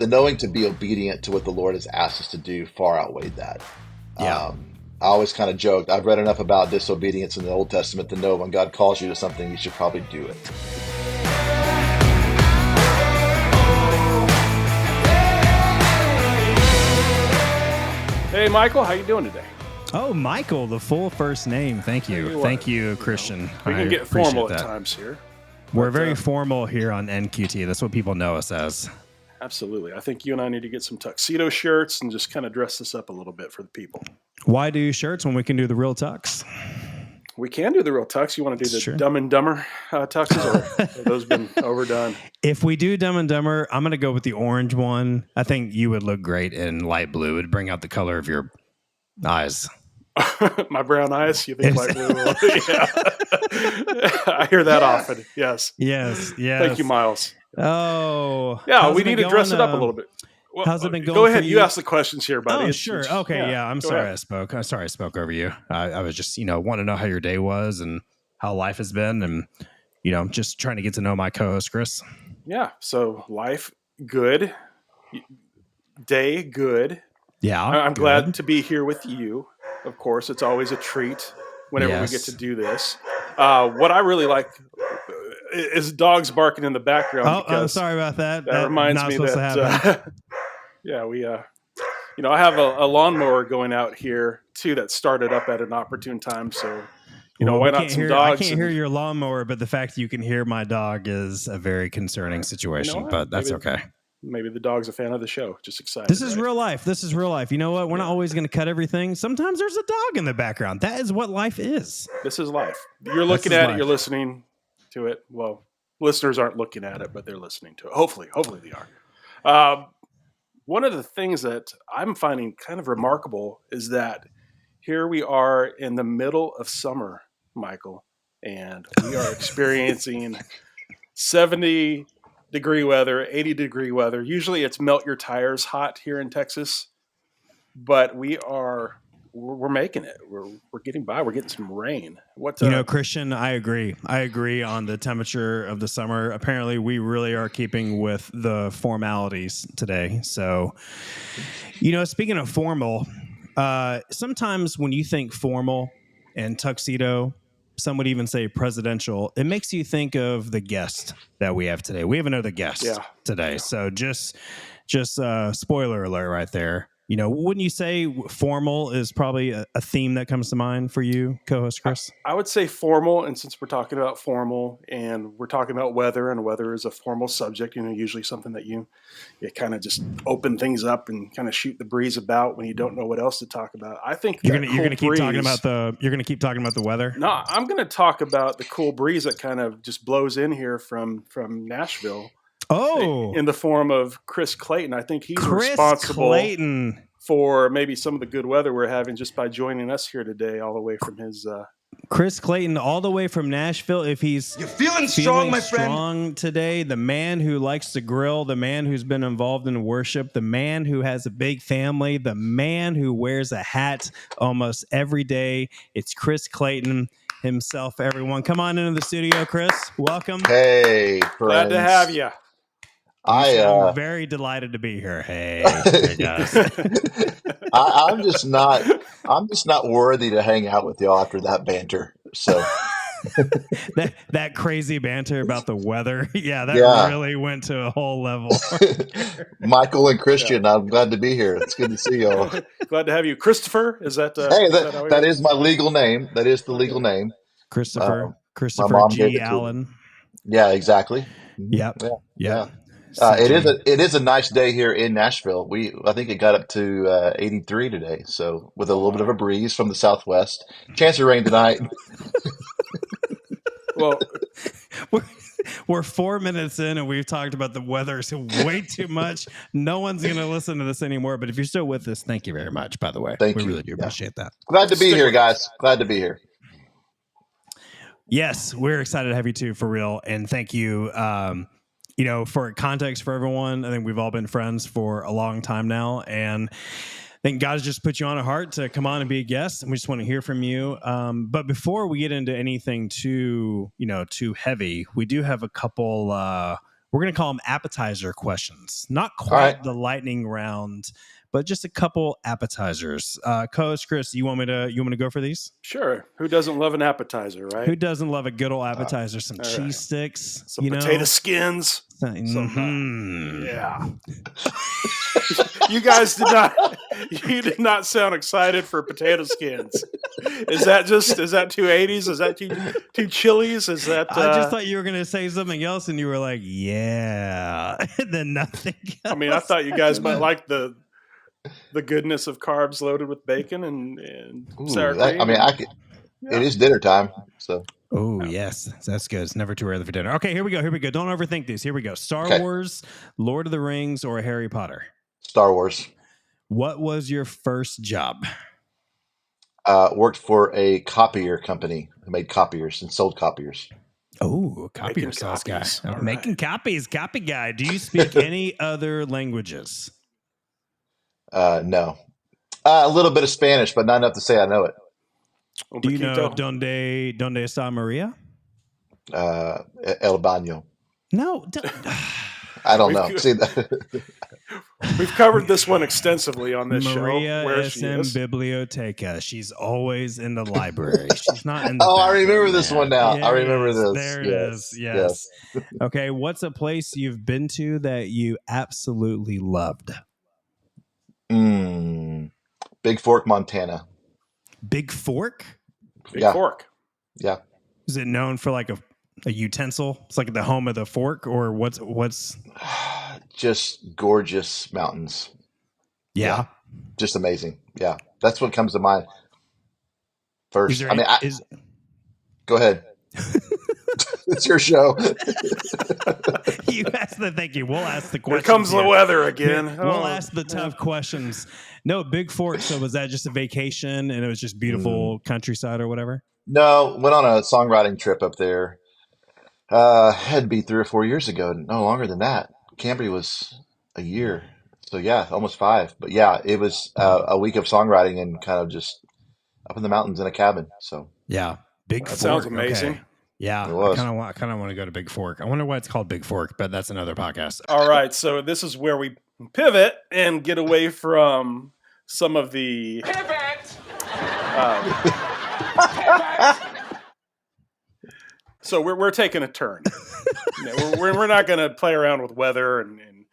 the knowing to be obedient to what the Lord has asked us to do far outweighed that. Yeah. I always kind of joked, I've read enough about disobedience in the Old Testament to know when God calls you to something, you should probably do it. Hey, Michael, how you doing today? Oh, Michael, the full first name. Thank you. Thank you, Christian. We can get formal at times here. We're very formal here on NQT. That's what people know us as. Absolutely. I think you and I need to get some tuxedo shirts and just kind of dress this up a little bit for the people. Why do shirts when we can do the real tux? We can do the real tux. You want to do the Dumb and Dumber tuxes, or have those been overdone? If we do Dumb and Dumber, I'm going to go with the orange one. I think you would look great in light blue. It would bring out the color of your eyes. My brown eyes? You think light blue will? Yeah. I hear that often. Yes. Yes. Thank you, Miles. Oh. Yeah, we need to dress it up a little bit. Well, how's it been going? Go ahead. You ask the questions here, buddy. Oh, sure. Okay. Yeah. I'm sorry I spoke. I'm sorry I spoke over you. I was just, want to know how your day was and how life has been, and just trying to get to know my co-host Chris. Yeah. So life good, day good. Yeah. I'm glad to be here with you. Of course, it's always a treat whenever we get to do this. What I really like is dogs barking in the background. Oh, I'm sorry about that. That reminds me that. Yeah, we. I have a lawnmower going out here too that started up at an opportune time. So, why not some dogs? I can't hear your lawnmower, but the fact that you can hear my dog is a very concerning situation. But that's okay. Maybe the dog's a fan of the show. Just excited. This is real life. This is real life. You know what? We're not always going to cut everything. Sometimes there's a dog in the background. That is what life is. This is life. You're looking at it. You're listening to it. Well, listeners aren't looking at it, but they're listening to it. Hopefully they are. One of the things that I'm finding kind of remarkable is that here we are in the middle of summer, Michael, and we are experiencing 70-degree weather, 80-degree weather. Usually it's melt your tires hot here in Texas, but we're making it. We're getting by. We're getting some rain. Christian, I agree. I agree on the temperature of the summer. Apparently, we really are keeping with the formalities today. So, speaking of formal, sometimes when you think formal and tuxedo, some would even say presidential, it makes you think of the guest that we have today. We have another guest today. So just spoiler alert right there. Wouldn't you say formal is probably a theme that comes to mind for you, co-host Chris? I would say formal, and since we're talking about formal and we're talking about weather, and weather is a formal subject, usually something that you kind of just open things up and kind of shoot the breeze about when you don't know what else to talk about. I think you're going to keep talking about the weather. No, I'm going to talk about the cool breeze that kind of just blows in here from Nashville. Oh, in the form of Chris Clayton. I think he's responsible for maybe some of the good weather we're having just by joining us here today, all the way from his. Chris Clayton, all the way from Nashville. If he's feeling strong, my friend, today, the man who likes to grill, the man who's been involved in worship, the man who has a big family, the man who wears a hat almost every day. It's Chris Clayton himself. Everyone, come on into the studio, Chris. Welcome. Hey, friends. Glad to have you. I'm very delighted to be here. Hey, guys. I'm just not worthy to hang out with y'all after that banter. So that crazy banter about the weather, really went to a whole level. Michael and Christian, I'm glad to be here. It's good to see y'all. Glad to have you, Christopher. Is that? That is my legal name. That is the legal name, Christopher G. Allen. Yeah, exactly. Yep. Yeah. It is a nice day here in Nashville. I think it got up to 83 today, so with a little bit of a breeze from the southwest. Chance of rain tonight. Well, we're 4 minutes in and we've talked about the weather so way too much. No one's going to listen to this anymore. But if you're still with us, thank you very much. By the way, we really do appreciate that. Glad to be here, guys. Glad to be here. Yes, we're excited to have you too, for real, and thank you. For context for everyone, I think we've all been friends for a long time now, and I think God has just put you on a heart to come on and be a guest, and we just want to hear from you. But before we get into anything too heavy, we do have a couple We're going to call them appetizer questions. Not quite the lightning round, but just a couple appetizers. Co-host Chris, you want me to go for these? Sure. Who doesn't love an appetizer, right? Who doesn't love a good old appetizer? Some cheese right. sticks, some potato skins, yeah. You guys did not sound excited for potato skins. Is that too 80s? Is that too chilies? Is that I just thought you were gonna say something else and you were like, yeah. And then nothing else. I mean, I thought you guys might like the goodness of carbs loaded with bacon and sour cream. It is dinner time, so. Oh, yes. That's good. It's never too early for dinner. Okay, here we go. Don't overthink these. Here we go. Star Wars, Lord of the Rings, or Harry Potter? Star Wars. What was your first job? Worked for a copier company who made copiers and sold copiers. Oh, copier sales guy. Making copies, copy guy. Do you speak any other languages? No. A little bit of Spanish, but not enough to say I know it. Do you know Donde está Maria? El Baño. No. I don't know. See, we've covered this one extensively on this Maria show. Where is in Biblioteca. She's always in the library. She's not in the bathroom, I remember this one now. I remember this. There it is. Yes. Okay, what's a place you've been to that you absolutely loved? Big Fork, Montana. Big Fork? Big Fork. Yeah. Is it known for like a utensil? It's like the home of the fork, or what's just gorgeous mountains. Yeah. Just amazing. Yeah. That's what comes to mind first. Go ahead. It's your show. You asked thank you. We'll ask the questions. Here comes the weather again. We'll ask the tough questions. No, Big Fork. So was that just a vacation and it was just beautiful countryside or whatever? No, went on a songwriting trip up there. Had to be 3 or 4 years ago. No longer than that. Cambry was a year. So yeah, almost 5. But yeah, it was a week of songwriting and kind of just up in the mountains in a cabin. So yeah, Big Fork. Sounds amazing. Okay. Yeah, I kind of want to go to Big Fork. I wonder why it's called Big Fork, but that's another podcast. All right, so this is where we pivot and get away from some of the so we're taking a turn. We're not going to play around with weather and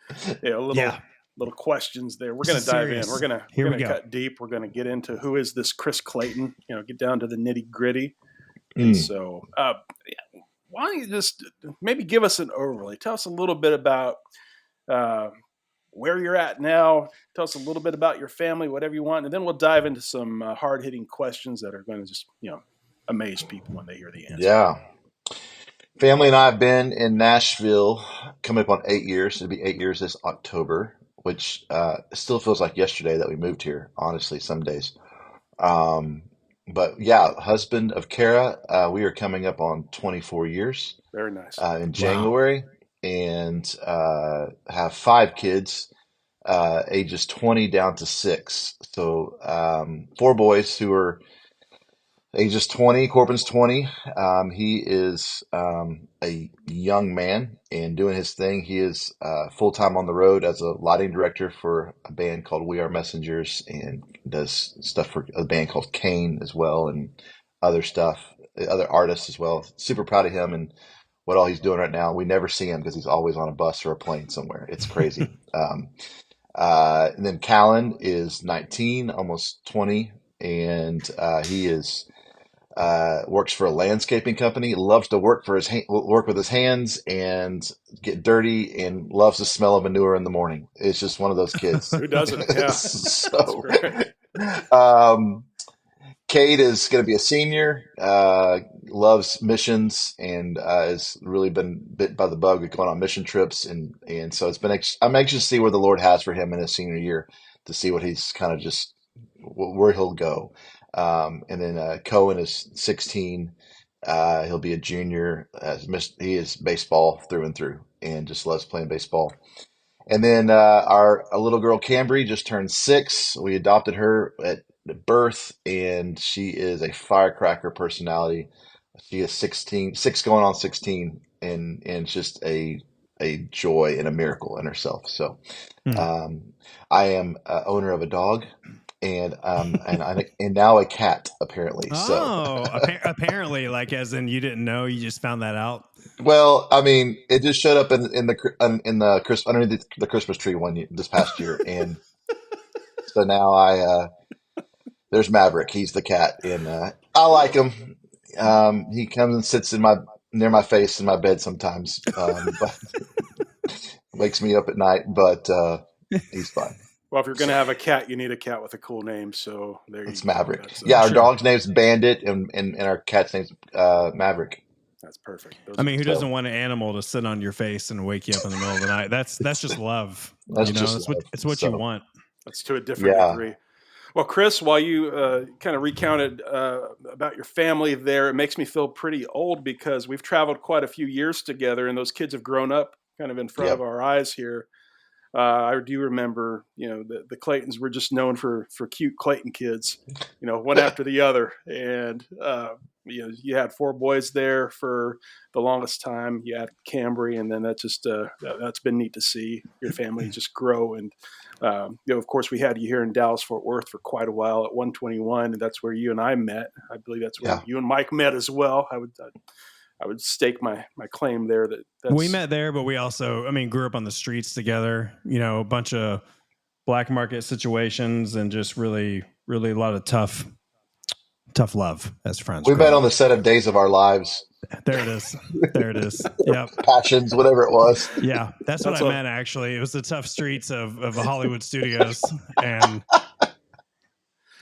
little questions there. We're going to dive in. We're going to cut deep. We're going to get into who is this Chris Clayton. Get down to the nitty gritty. And so, why don't you just maybe give us an overlay? Tell us a little bit about where you're at now. Tell us a little bit about your family, whatever you want, and then we'll dive into some hard-hitting questions that are going to just amaze people when they hear the answer. Yeah. Family and I have been in Nashville coming up on 8 years. It'll be 8 years this October, which still feels like yesterday that we moved here, honestly, some days. But yeah, husband of Kara, we are coming up on 24 years. Very nice. In January, and have 5 kids, ages 20 down to 6. So 4 boys who are ages 20. Corbin's 20. He is a young man and doing his thing. He is full-time on the road as a lighting director for a band called We Are Messengers, and does stuff for a band called Kane as well, and other stuff, other artists as well. Super proud of him and what all he's doing right now. We never see him because he's always on a bus or a plane somewhere. It's crazy. And then Callan is 19, almost 20, and he is works for a landscaping company. Loves to work work with his hands and get dirty, and loves the smell of manure in the morning. It's just one of those kids. Who doesn't? Yeah. So, Kate is going to be a senior. Loves missions and has really been bit by the bug of going on mission trips, and so it's been. I'm anxious to see where the Lord has for him in his senior year, to see what he's kind of just where he'll go. And then Cohen is 16. He'll be a junior. He is baseball through and through, and just loves playing baseball. And then our little girl Cambry just turned 6. We adopted her at birth, and she is a firecracker personality. She is 6 going on 16, and just a a joy and a miracle in herself. So, I am owner of a dog and now a cat apparently. So, apparently, like as in you didn't know, you just found that out. well, I mean, it just showed up in the underneath the Christmas tree this past year, and so now there's Maverick. He's the cat, and I like him. He comes and sits near my face in my bed sometimes, but wakes me up at night. But he's fun. Well, if you're going to have a cat, you need a cat with a cool name. So there you go. It's Maverick. That's, Yeah, our dog's name's Bandit, and our cat's name's Maverick. That's perfect. I mean, who doesn't want an animal to sit on your face and wake you up in the middle of the night? That's just love. It's what you want. That's to a different degree. Well, Chris, while you kind of recounted about your family there, it makes me feel pretty old because we've traveled quite a few years together, and those kids have grown up kind of in front of our eyes here. I do remember, the Claytons were just known for cute Clayton kids, one after the other. And, you had 4 boys there for the longest time. You had Cambry, and then that's been neat to see your family just grow. And, of course, we had you here in Dallas, Fort Worth for quite a while at 121, and that's where you and I met. I believe that's where you and Mike met as well. I would stake my claim there that we met there, but we also, grew up on the streets together, a bunch of black market situations and just really, really a lot of tough love as friends. We met on the set of Days of Our Lives. There it is. Yep. Passions, whatever it was. Yeah. That's what I meant, actually. It was the tough streets of Hollywood studios. And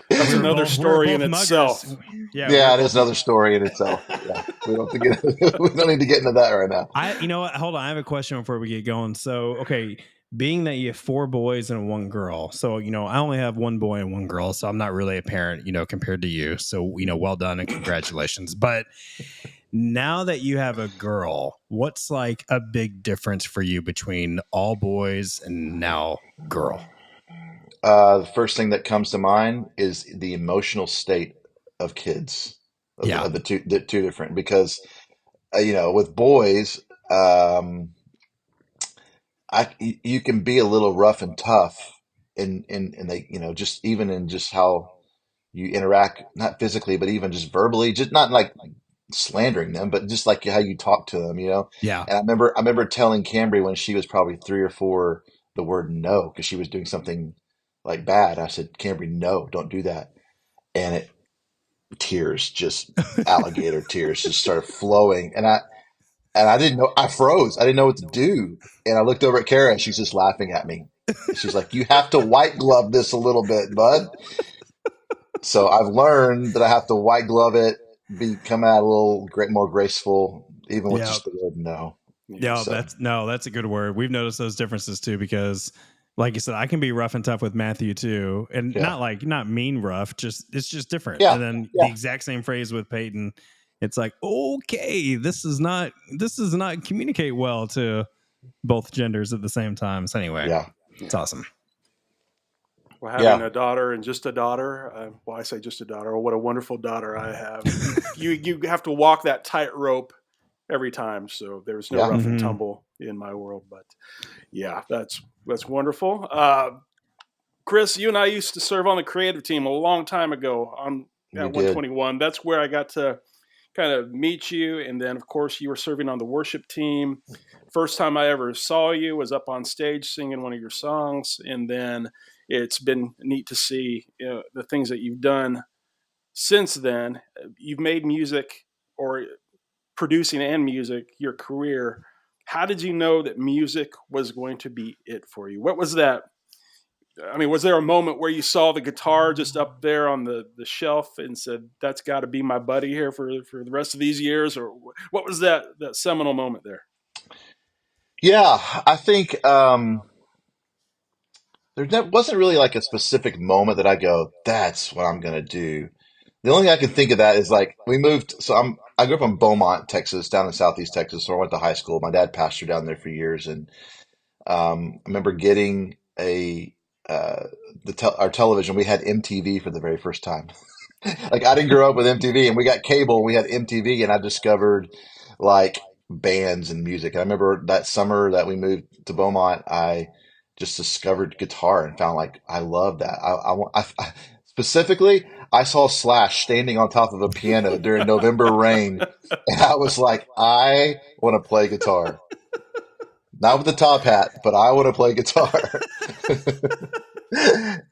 that's another story in itself. Yeah, it is another story in itself. Yeah. We don't need to get into that right now. You know what? Hold on. I have a question before we get going. So, okay, being that you have 4 boys and 1 girl, so I only have 1 boy and 1 girl, so I'm not really a parent, compared to you. So, well done and congratulations. But now that you have a girl, what's like a big difference for you between all boys and now girl? The first thing that comes to mind is the emotional state of kids. Of the two different, because with boys, you can be a little rough and tough, and they just even in just how you interact, not physically but even just verbally, just not like slandering them, but just like how you talk to them, Yeah. And I remember telling Cambry when she was probably 3 or 4 the word no because she was doing something like bad. I said, Cambry, no, don't do that, and alligator tears just started flowing, and I didn't know. I froze. I didn't know what to do. And I looked over at Kara and she's just laughing at me. She's like, you have to white glove this a little bit, bud. So I've learned that I have to white glove it, come out a little more graceful, even with just the word no. Yeah, that's a good word. We've noticed those differences too, because like you said, I can be rough and tough with Matthew too. And not mean rough, it's just different. Yeah. And then the exact same phrase with Peyton. It's like, okay, this does not communicate well to both genders at the same time. So anyway, it's awesome. Well, having a daughter and just a daughter, I say just a daughter. Oh, what a wonderful daughter I have. you have to walk that tightrope every time. So there's no rough and tumble in my world. But that's wonderful. Chris, you and I used to serve on the creative team a long time ago at 121. That's where I got to kind of meet you. And then, of course, you were serving on the worship team. First time I ever saw you was up on stage singing one of your songs. And then it's been neat to see the things that you've done since then. You've made music, or producing and music, your career. How did you know that music was going to be it for you? What was that? I mean, was there a moment where you saw the guitar just up there on the shelf and said, that's got to be my buddy here for the rest of these years? Or what was that seminal moment there? Yeah, I think there wasn't really like a specific moment that I go, that's what I'm going to do. The only thing I can think of that is like we moved. So I grew up in Beaumont, Texas, down in Southeast Texas. So I went to high school. My dad pastored down there for years. And I remember getting our television. We had MTV for the very first time. Like I didn't grow up with MTV, and we got cable. We had MTV, and I discovered like bands and music. And I remember that summer that we moved to Beaumont, I just discovered guitar and found like I love that. Specifically, I saw Slash standing on top of a piano during November rain, and I was like, I want to play guitar. Not with the top hat, but I want to play guitar.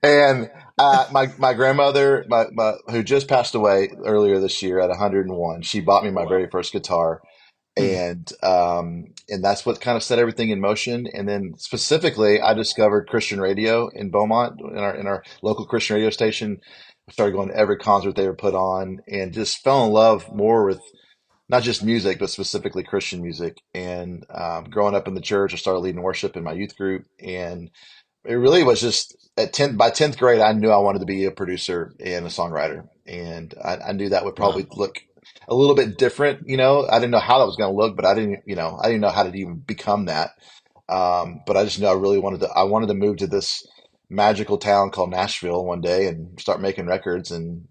And my grandmother, who just passed away earlier this year at 101, she bought me my Wow. very first guitar, Mm. and that's what kind of set everything in motion. And then specifically, I discovered Christian radio in Beaumont, in our local Christian radio station. I started going to every concert they were put on, and just fell in love more with not just music, but specifically Christian music. And growing up in the church, I started leading worship in my youth group, and it really was just by 10th grade, I knew I wanted to be a producer and a songwriter. And I knew that would Wow. probably look a little bit different. I didn't know how that was going to look, but I didn't know how to even become that. But I just knew I wanted to move to this magical town called Nashville one day and start making records. And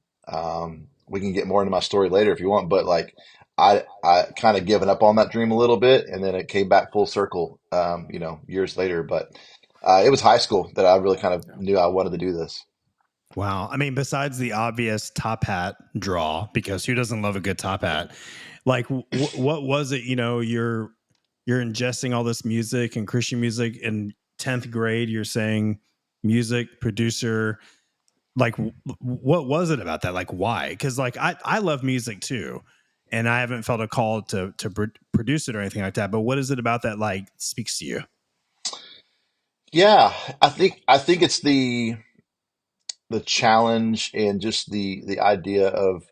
we can get more into my story later if you want. But like, I kind of given up on that dream a little bit, and then it came back full circle, years later. But it was high school that I really kind of knew I wanted to do this. Wow. I mean, besides the obvious top hat draw, because who doesn't love a good top hat? Like, what was it? You're ingesting all this music and Christian music in 10th grade. You're saying music producer. Like, what was it about that? Like, why? Because like I love music too, and I haven't felt a call to produce it or anything like that. But what is it about that like speaks to you? Yeah, I think it's the challenge and just the idea of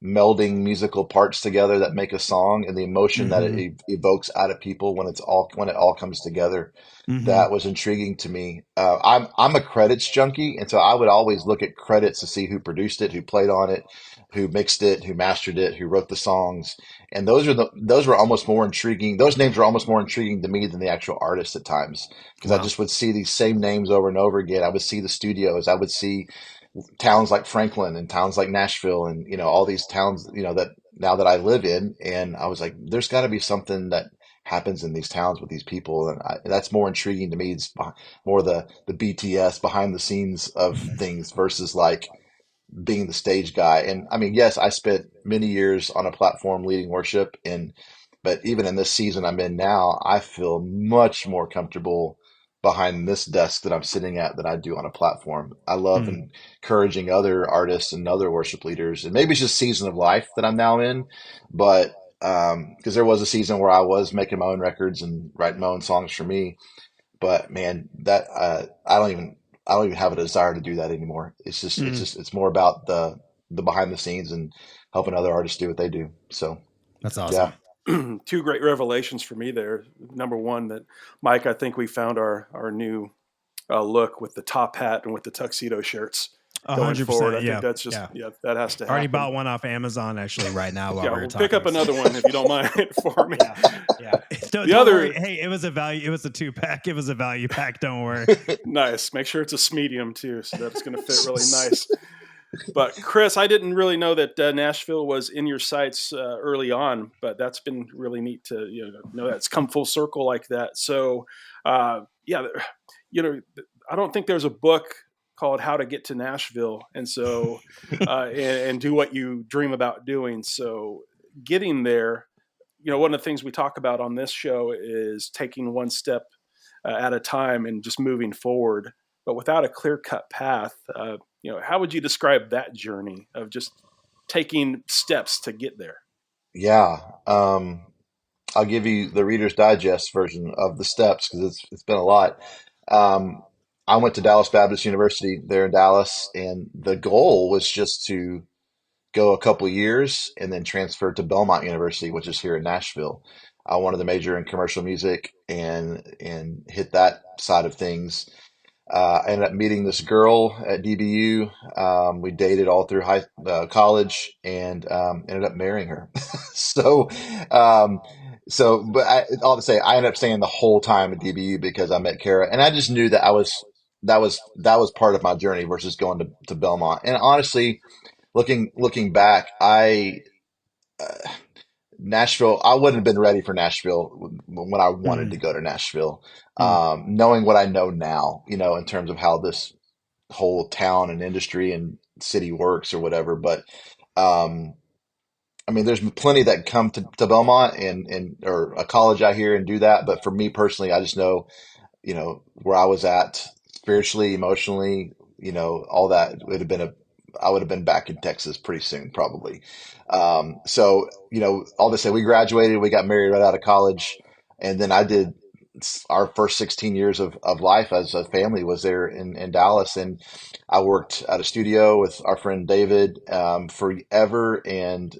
melding musical parts together that make a song, and the emotion that Mm-hmm. it evokes out of people when it all comes together. Mm-hmm. That was intriguing to me. I'm a credits junkie, and so I would always look at credits to see who produced it, who played on it, who mixed it, who mastered it, who wrote the songs. And those were almost more intriguing. Those names were almost more intriguing to me than the actual artists at times, because I Wow. just would see these same names over and over again. I would see the studios. I would see towns like Franklin and towns like Nashville, and all these towns, that now that I live in. And I was like, there's got to be something that happens in these towns with these people, and that's more intriguing to me. It's more the BTS behind the scenes of things versus like being the stage guy. And I mean, yes, I spent many years on a platform leading worship, but even in this season I'm in now, I feel much more comfortable behind this desk that I'm sitting at than I do on a platform. I love Mm. encouraging other artists and other worship leaders, and maybe it's just season of life that I'm now in, but because there was a season where I was making my own records and writing my own songs for me, but man, that I don't even have a desire to do that anymore. Mm. It's more about the behind the scenes and helping other artists do what they do. So That's yeah. awesome. Two great revelations for me there. Number one, that Mike, I think we found our new look with the top hat and with the tuxedo shirts going forward. 100%. I think Yeah. that's just Yeah. that has to Already happen. bought one off Amazon actually right now while Yeah, we were we'll pick talking. up another one if you don't mind for me. Yeah. Yeah. Don't The other worry. Hey, it was a value. It was a 2-pack. It was a value pack. Don't worry. nice. Make sure it's a medium too, so that it's going to fit really nice. But Chris, I didn't really know that Nashville was in your sights early on, but that's been really neat to know that's come full circle like that. So, yeah, I don't think there's a book called "How to Get to Nashville," and so and do what you dream about doing. So, getting there, one of the things we talk about on this show is taking one step at a time and just moving forward, but without a clear cut path. How would you describe that journey of just taking steps to get there? Yeah. I'll give you the Reader's Digest version of the steps because it's been a lot. Um, I went to Dallas Baptist University there in Dallas, and the goal was just to go a couple years and then transfer to Belmont University, which is here in Nashville. I wanted to major in commercial music and hit that side of things. I ended up meeting this girl at DBU. We dated all through college, and ended up marrying her. so, um, but all to say, I ended up staying the whole time at DBU because I met Kara, and I just knew that that was part of my journey versus going to Belmont. And honestly, looking back, Nashville, I wouldn't have been ready for Nashville when I wanted to go to Nashville. Knowing what I know now, in terms of how this whole town and industry and city works or whatever. But, um, I mean, there's plenty that come to Belmont or a college out here and do that. But for me personally, I just know, where I was at spiritually, emotionally, all that would have been I would have been back in Texas pretty soon, probably. So, all to say, we graduated, we got married right out of college, and then I did our first 16 years of life as a family was there in Dallas. And I worked at a studio with our friend David, forever. And,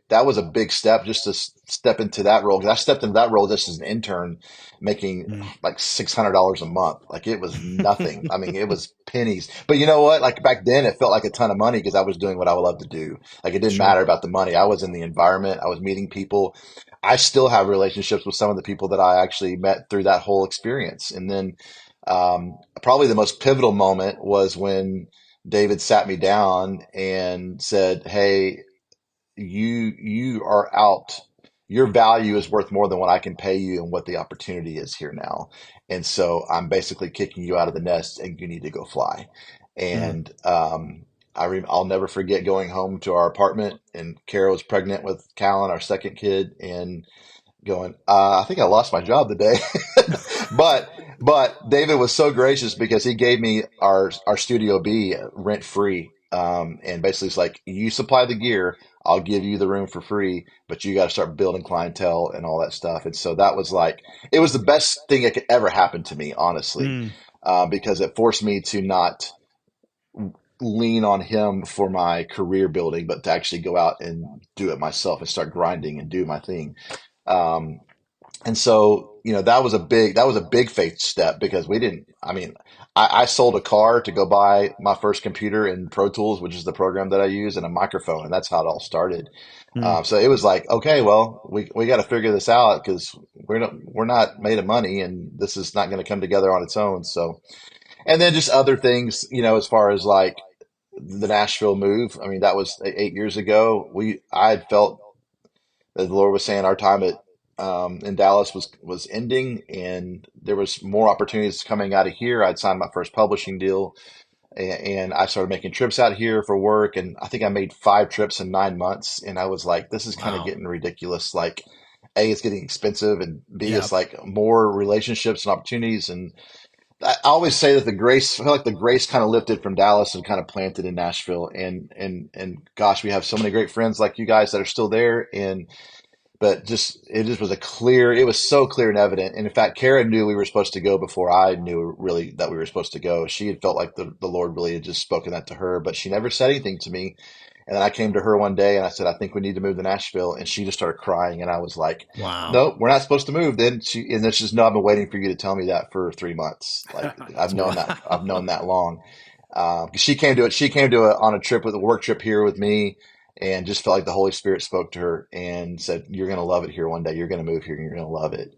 that was a big step just to step into that role. 'Cause I stepped into that role just as an intern making like $600 a month. Like it was nothing. I mean, it was pennies, but you know what? Like back then it felt like a ton of money because I was doing what I would love to do. Like it didn't matter about the money. I was in the environment. I was meeting people. I still have relationships with some of the people that I actually met through that whole experience. And then, probably the most pivotal moment was when David sat me down and said, "Hey, you are out. Your value is worth more than what I can pay you and what the opportunity is here now. And so I'm basically kicking you out of the nest and you need to go fly." And, I'll never forget going home to our apartment and Kara was pregnant with Callan, our second kid, and going, I think I lost my job today. but David was so gracious because he gave me our Studio B rent free. And basically it's like, you supply the gear, I'll give you the room for free, but you got to start building clientele and all that stuff. And so that was like, it was the best thing that could ever happen to me, honestly, because it forced me to not lean on him for my career building, but to actually go out and do it myself and start grinding and do my thing. Um, and so, that was a big faith step because I mean, I sold a car to go buy my first computer in Pro Tools, which is the program that I use, and a microphone. And that's how it all started. So it was like, okay, well, we got to figure this out because we're not made of money and this is not going to come together on its own. So, and then just other things, as far as like the Nashville move. I mean, that was 8 years ago. I had felt that the Lord was saying our time in Dallas was ending, and there was more opportunities coming out of here. I'd signed my first publishing deal, and I started making trips out here for work. And I think I made 5 trips in 9 months, and I was like, this is kind of getting ridiculous. Like, A, it's getting expensive, and B, it's like more relationships and opportunities. And I always say that I feel like the grace kind of lifted from Dallas and kind of planted in Nashville. And gosh, we have so many great friends like you guys that are still there. But it just was it was so clear and evident. And in fact, Kara knew we were supposed to go before I knew really that we were supposed to go. She had felt like the Lord really had just spoken that to her, but she never said anything to me. And then I came to her one day and I said, I think we need to move to Nashville. And she just started crying. And I was like, wow, no, we're not supposed to move. And then she's, no, I've been waiting for you to tell me that for 3 months. Like I've known that long. She came on a trip with a work trip here with me and just felt like the Holy Spirit spoke to her and said, you're going to love it here one day. You're going to move here and you're going to love it.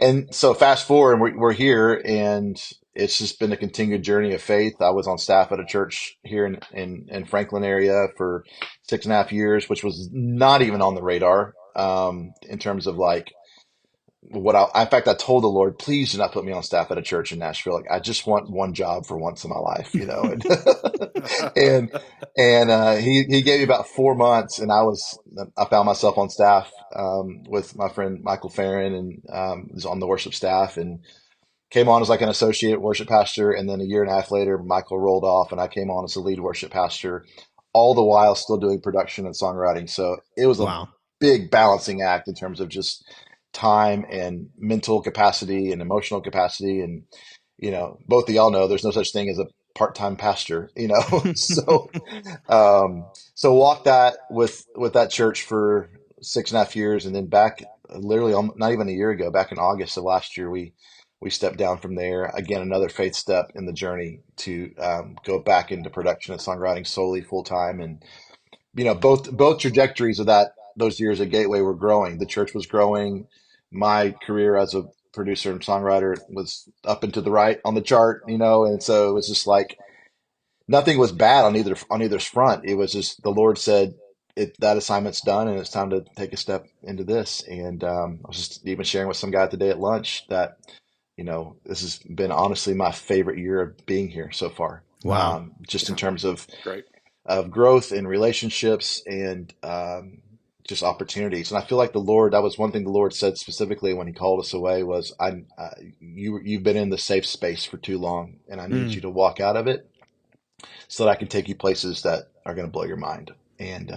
And so fast forward, and we're here, and it's just been a continued journey of faith. I was on staff at a church here in Franklin area for 6.5 years, which was not even on the radar, in terms of like in fact, I told the Lord, please do not put me on staff at a church in Nashville. Like, I just want one job for once in my life, and, he gave me about 4 months and I found myself on staff, with my friend Michael Farron and, was on the worship staff and came on as like an associate worship pastor. And then a year and a half later, Michael rolled off and I came on as the lead worship pastor, all the while still doing production and songwriting. So it was a big balancing act in terms of just time and mental capacity and emotional capacity. And, both of y'all know there's no such thing as a part-time pastor, so, so walked that with that church for 6.5 years. And then back literally not even a year ago, back in August of last year, we stepped down from there. Again, another faith step in the journey to, go back into production and songwriting solely full time. And, both trajectories of those years at Gateway were growing. The church was growing. My career as a producer and songwriter was up and to the right on the chart, and so it was just like nothing was bad on either's front. It was just the Lord said, that assignment's done, and it's time to take a step into this. And I was just even sharing with some guy today at lunch that, this has been honestly my favorite year of being here so far. Wow. Just in terms of Great. growth and relationships and just opportunities. And I feel like the Lord, that was one thing the Lord said specifically when he called us away was, you've been in the safe space for too long, and I need you to walk out of it so that I can take you places that are going to blow your mind. And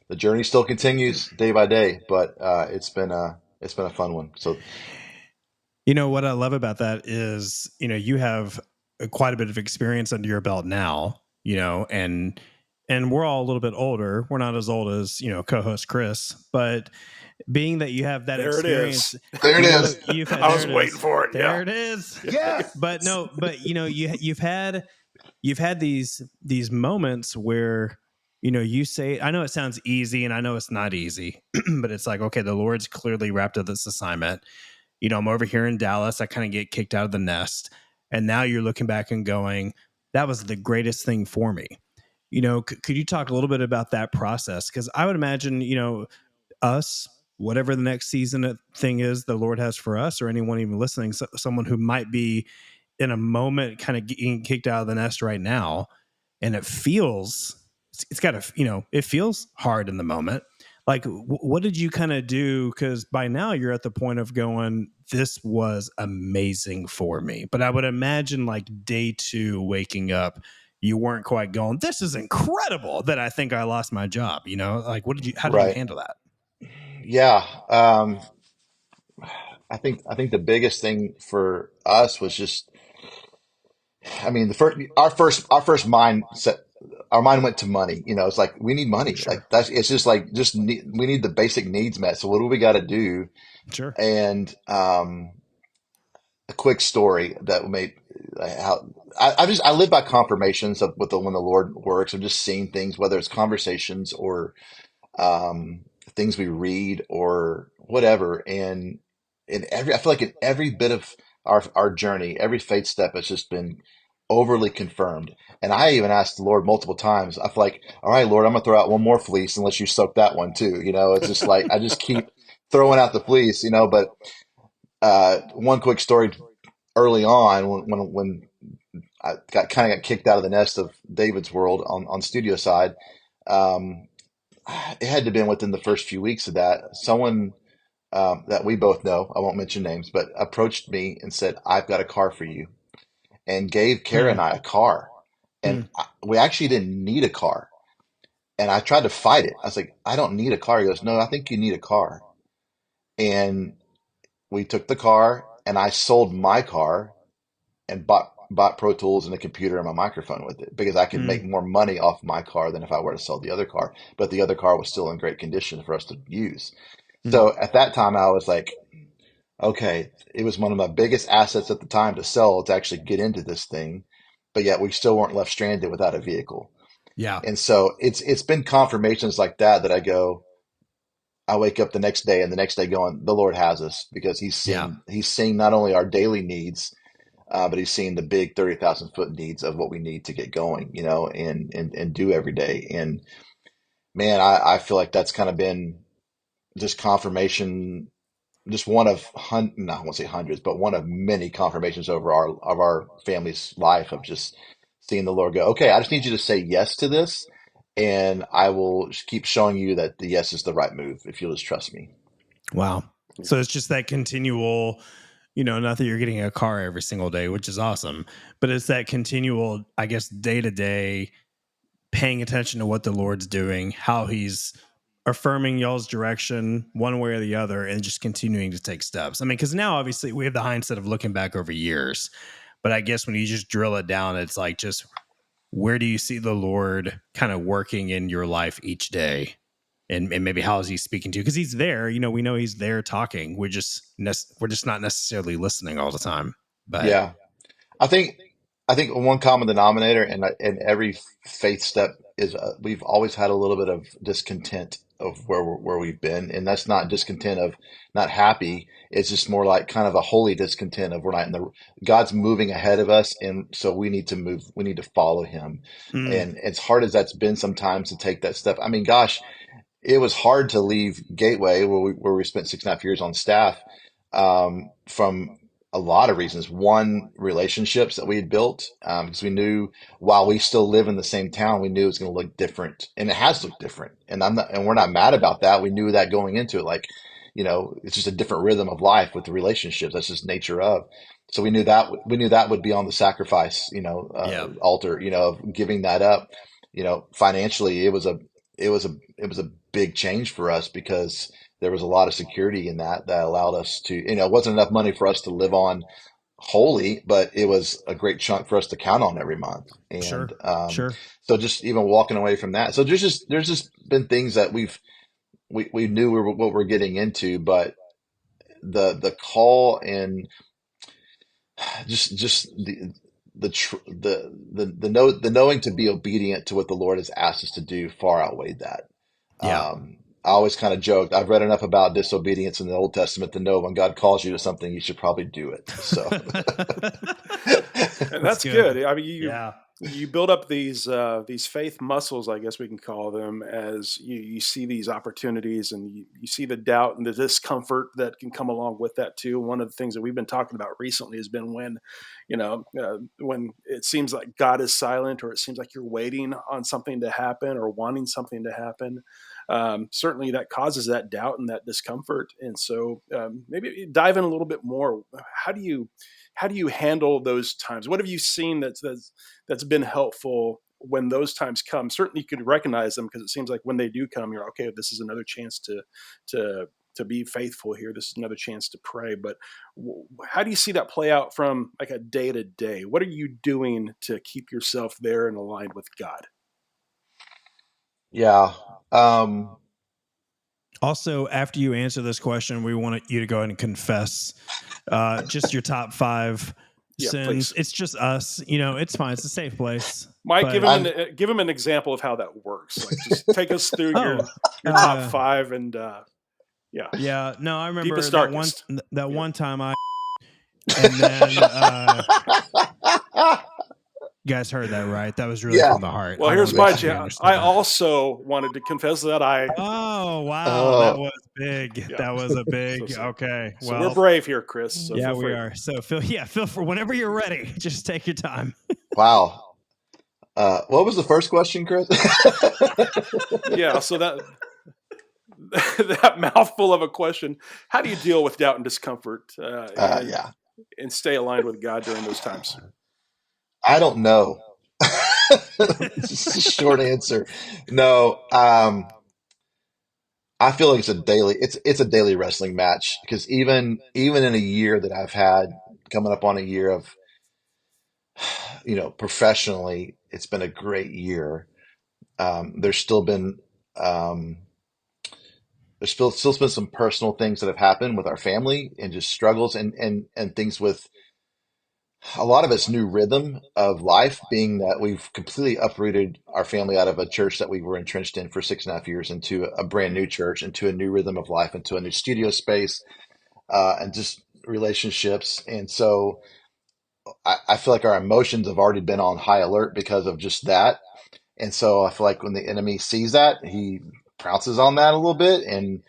the journey still continues day by day, but it's been a fun one. So, what I love about that is, you have quite a bit of experience under your belt now, and we're all a little bit older. We're not as old as, co-host Chris, but being that you have that There experience, it is. there it is. You've had, I was waiting for it. There it is. Yes. But no, but you've had these moments where you say, I know it sounds easy, and I know it's not easy, but it's like, okay, the Lord's clearly wrapped up this assignment. I'm over here in Dallas. I kind of get kicked out of the nest, and now you're looking back and going, that was the greatest thing for me. Could you talk a little bit about that process? Because I would imagine, us, whatever the next season thing is the Lord has for us, or anyone even listening, someone who might be in a moment kind of getting kicked out of the nest right now, and it feels, it's got to, it feels hard in the moment. Like, what did you kind of do? Because by now you're at the point of going, this was amazing for me. But I would imagine like day 2, waking up, you weren't quite going, this is incredible that I think I lost my job. Like, how did you Right. handle that? Yeah. I think the biggest thing for us was just, I mean, our first mindset, our mind went to money. It's like, we need money. Sure. Like it's just like, we need the basic needs met. So what do we got to do? Sure. And, a quick story that made how I live by confirmations of when the Lord works. I'm just seeing things, whether it's conversations or things we read or whatever. And I feel like in every bit of our journey, every faith step has just been overly confirmed. And I even asked the Lord multiple times. I feel like, all right, Lord, I'm gonna throw out one more fleece unless you soak that one too. It's just like I just keep throwing out the fleece. But one quick story early on when I got kicked out of the nest of David's world on studio side. Um, it had to have been within the first few weeks of that. Someone that we both know, I won't mention names, but approached me and said, "I've got a car for you," and gave Kara and I a car. And we actually didn't need a car. And I tried to fight it. I was like, "I don't need a car." He goes, "No, I think you need a car." And we took the car, and I sold my car and bought Pro Tools and a computer and my microphone with it because I could make more money off my car than if I were to sell the other car. But the other car was still in great condition for us to use. So at that time, I was like, okay, it was one of my biggest assets at the time to sell, to actually get into this thing. But yet we still weren't left stranded without a vehicle. Yeah. And so it's been confirmations like that I go, I wake up the next day and the next day going, the Lord has us, because he's seeing not only our daily needs, but he's seeing the big 30,000 foot needs of what we need to get going, and do every day. And man, I feel like that's kind of been just confirmation, just one of no, I won't say hundreds, but one of many confirmations over our family's life of just seeing the Lord go, okay, I just need you to say yes to this, and I will just keep showing you that the yes is the right move if you'll just trust me. Wow. So it's just that continual, not that you're getting a car every single day, which is awesome, but it's that continual, I guess, day to day paying attention to what the Lord's doing, how he's affirming y'all's direction one way or the other, and just continuing to take steps. I mean, because now obviously we have the hindsight of looking back over years, but I guess when you just drill it down, it's like, just where do you see the Lord kind of working in your life each day? And maybe how is he speaking to you? Because he's there, we know he's there talking. We're just not necessarily listening all the time. But Yeah, I think one common denominator in every faith step is we've always had a little bit of discontent of where we've been, and that's not discontent of not happy. It's just more like kind of a holy discontent of we're not in the God's moving ahead of us, and so we need to move. We need to follow Him. And as hard as that's been sometimes to take that step, I mean, gosh, it was hard to leave Gateway where we spent 6.5 years on staff, from a lot of reasons. One, relationships that we had built, because we knew while we still live in the same town, we knew it was going to look different, and it has looked different. And we're not mad about that. We knew that going into it, like, it's just a different rhythm of life with the relationships. That's just nature of. So we knew that would be on the sacrifice, altar, of giving that up. Financially, it was a big change for us because there was a lot of security in that allowed us to, it wasn't enough money for us to live on wholly, but it was a great chunk for us to count on every month. Sure. And Sure. so just even walking away from that. So there's just been things that we knew what we're getting into, but the call and just the knowing to be obedient to what the Lord has asked us to do far outweighed that. Yeah. I always kind of joked, I've read enough about disobedience in the Old Testament to know when God calls you to something, you should probably do it. So, And that's good. I mean, Yeah. you build up these faith muscles, I guess we can call them, as you see these opportunities, and you see the doubt and the discomfort that can come along with that too. One of the things that we've been talking about recently has been when it seems like God is silent, or it seems like you're waiting on something to happen or wanting something to happen. Certainly that causes that doubt and that discomfort. And so maybe dive in a little bit more. How do you handle those times? What have you seen that's been helpful when those times come? Certainly you can recognize them, because it seems like when they do come, you're okay. This is another chance to be faithful here. This is another chance to pray. But how do you see that play out from like a day to day? What are you doing to keep yourself there and aligned with God? yeah. Um, Also, after you answer this question, we want you to go ahead and confess just your top 5 Yeah, sins. please. It's just us. It's fine. It's a safe place. Mike, But give him an example of how that works. Like, just take us through your top uh, 5, and yeah, yeah. No, I remember deepest darkest. that Yeah. one time and then you guys heard that, right? That was really yeah. from the heart. Well, I here's want to my make sure you challenge. understood I that. also wanted to confess that Oh, wow. That Uh, was big. yeah. That was a So, big. so, Okay. so we're Well, brave here, Chris. So yeah, feel we free. are. So feel for whenever you're ready. Just take your time. wow. What was the first question, Chris? Yeah. So that mouthful of a question. How do you deal with doubt and discomfort, and Yeah. stay aligned with God during those times? I don't know. It's a short answer. No. I feel like it's a daily wrestling match, because even in a year that I've had, coming up on a year of, professionally, it's been a great year. There's still been, um, there's still been some personal things that have happened with our family, and just struggles, and things with a lot of it's new rhythm of life, being that we've completely uprooted our family out of a church that we were entrenched in for 6.5 years into a brand new church, into a new rhythm of life, into a new studio space, and just relationships. And so I feel like our emotions have already been on high alert because of just that. And so I feel like when the enemy sees that, he pounces on that a little bit. And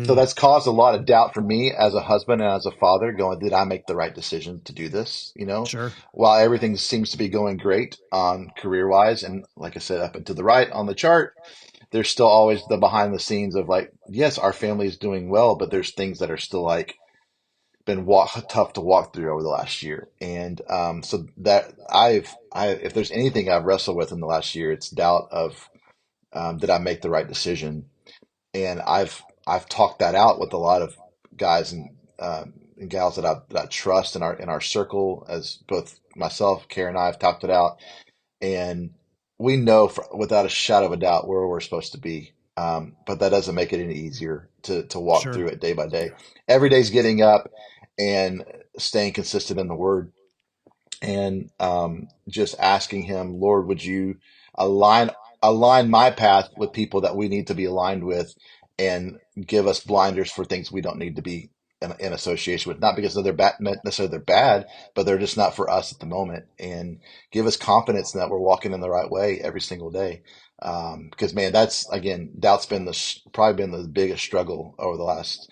so that's caused a lot of doubt for me as a husband and as a father, going, did I make the right decision to do this? Sure. While everything seems to be going great on career wise. And like I said, up and to the right on the chart, there's still always the behind the scenes of, like, yes, our family is doing well, but there's things that are still like been tough to walk through over the last year. And so that if there's anything I've wrestled with in the last year, it's doubt of, did I make the right decision? And I've talked that out with a lot of guys and gals that I trust in our circle, as both myself, Karen, and I have talked it out, and we know without a shadow of a doubt where we're supposed to be. But that doesn't make it any easier to walk Sure. through it day by day. Yeah. Every day's getting up and staying consistent in the word, and just asking him, Lord, would you align align my path with people that we need to be aligned with, and give us blinders for things we don't need to be in association with, not because they're bad, necessarily they're bad, but they're just not for us at the moment, and give us confidence in that we're walking in the right way every single day. Because man, that's again, doubt's been probably been the biggest struggle over the last,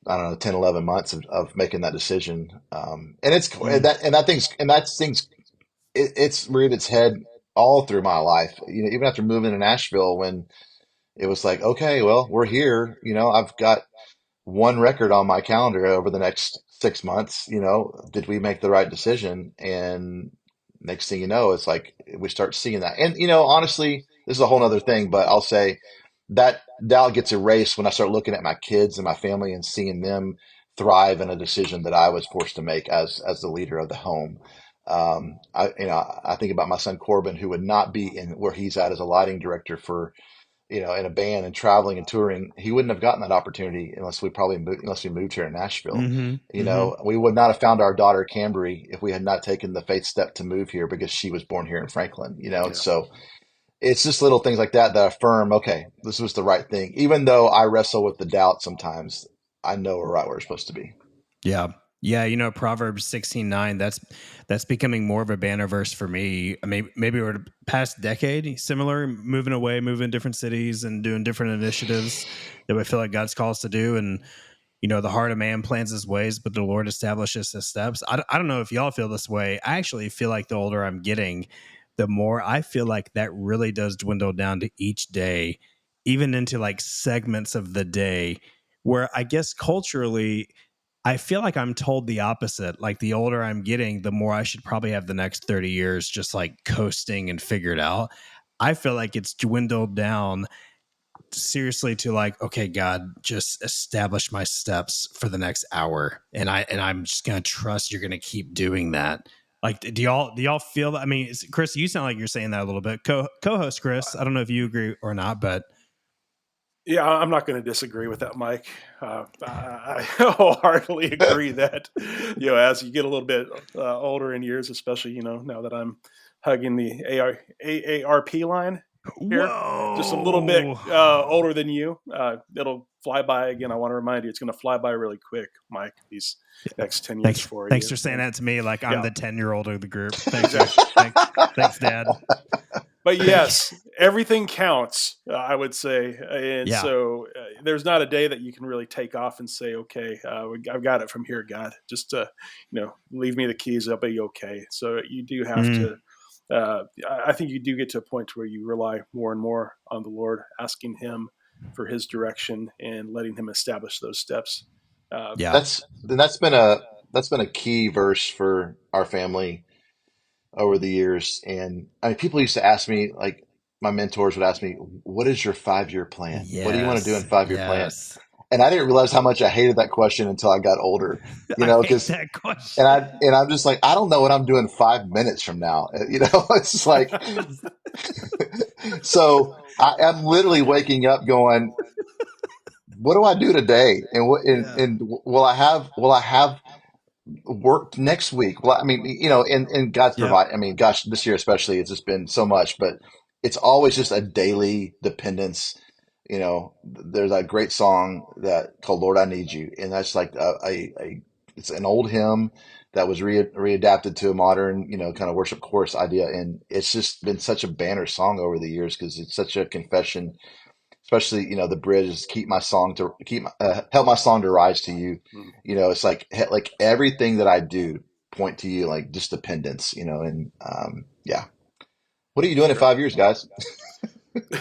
I don't know, 10, 11 months of making that decision. And it's that thing's it's reared its head all through my life. Even after moving to Nashville, when it was like, okay, well, we're here. I've got one record on my calendar over the next 6 months. Did we make the right decision? And next thing you know, it's like we start seeing that. And honestly, this is a whole other thing, but I'll say that doubt gets erased when I start looking at my kids and my family and seeing them thrive in a decision that I was forced to make as the leader of the home. I think about my son Corbin, who would not be in where he's at as a lighting director for in a band and traveling and touring. He wouldn't have gotten that opportunity unless we moved here in Nashville. We would not have found our daughter Cambry if we had not taken the faith step to move here, because she was born here in Franklin. So it's just little things like that that affirm, okay, this was the right thing. Even though I wrestle with the doubt sometimes, I know we're right where we're supposed to be. Yeah. Yeah, Proverbs 16:9, that's becoming more of a banner verse for me. Maybe over the past decade, similar, moving away, moving different cities and doing different initiatives that we feel like God's calls to do. And, the heart of man plans his ways, but the Lord establishes his steps. I don't know if y'all feel this way. I actually feel like the older I'm getting, the more I feel like that really does dwindle down to each day, even into like segments of the day, where I guess culturally, I feel like I'm told the opposite. Like the older I'm getting, the more I should probably have the next 30 years just like coasting and figured out. I feel like it's dwindled down seriously to like, okay, God, just establish my steps for the next hour. And I'm just going to trust you're going to keep doing that. Like, do y'all feel that? I mean, Chris, you sound like you're saying that a little bit. Co-host Chris, I don't know if you agree or not, but yeah, I'm not going to disagree with that, Mike. I wholeheartedly agree that, as you get a little bit older in years, especially, now that I'm hugging the AARP line here, whoa, just a little bit older than you, it'll fly by again. I want to remind you, it's going to fly by really quick, Mike, these next 10 years for you. Thanks for saying that to me. Like I'm the 10-year-old of the group. Thanks, exactly. Thanks, Dad. But yes, everything counts, I would say. And so there's not a day that you can really take off and say, okay, I've got it from here, God. Just, leave me the keys. I'll be okay. So you do have to, I think you do get to a point where you rely more and more on the Lord, asking him for his direction and letting him establish those steps. That's been a key verse for our family over the years. And I mean, people used to ask me, like my mentors would ask me, what is your 5-year plan? What do you want to do in 5-year plan? And I didn't realize how much I hated that question until I got older, because, and I'm just like, I don't know what I'm doing 5 minutes from now. It's like, so I'm literally waking up going, what do I do today? And and will I have work next week? Well, I mean, and God's provide. I mean, gosh, this year especially, it's just been so much, but it's always just a daily dependence. There's a great song that called "Lord, I Need You," and that's like it's an old hymn that was readapted to a modern, kind of worship chorus idea, and it's just been such a banner song over the years because it's such a confession. Especially, the bridge is help my song to rise to you. It's like everything that I do point to you, like just dependence, and yeah. What are you doing in 5 years, guys?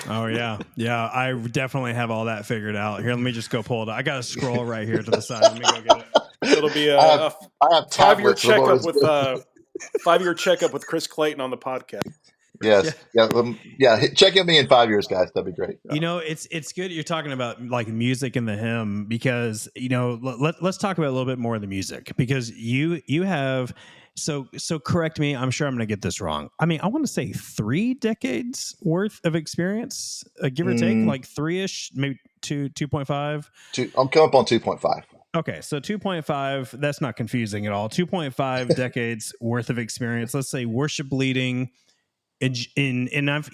Oh yeah. I definitely have all that figured out. Here, let me just go pull it. I got a scroll right here to the side. Let me go get it. It'll be I have 5-year checkup with 5-year checkup with Chris Clayton on the podcast. Yes. Yeah. Check in me in 5 years, guys. That'd be great. It's good you're talking about like music and the hymn, because let's talk about a little bit more of the music, because you have so correct me, I'm sure I'm going to get this wrong. I mean, I want to say 3 decades worth of experience, give or take, like 3-ish, maybe 2.5. I'm coming up on 2.5. Okay, so 2.5, that's not confusing at all. 2.5 decades worth of experience. Let's say worship leading. And I've,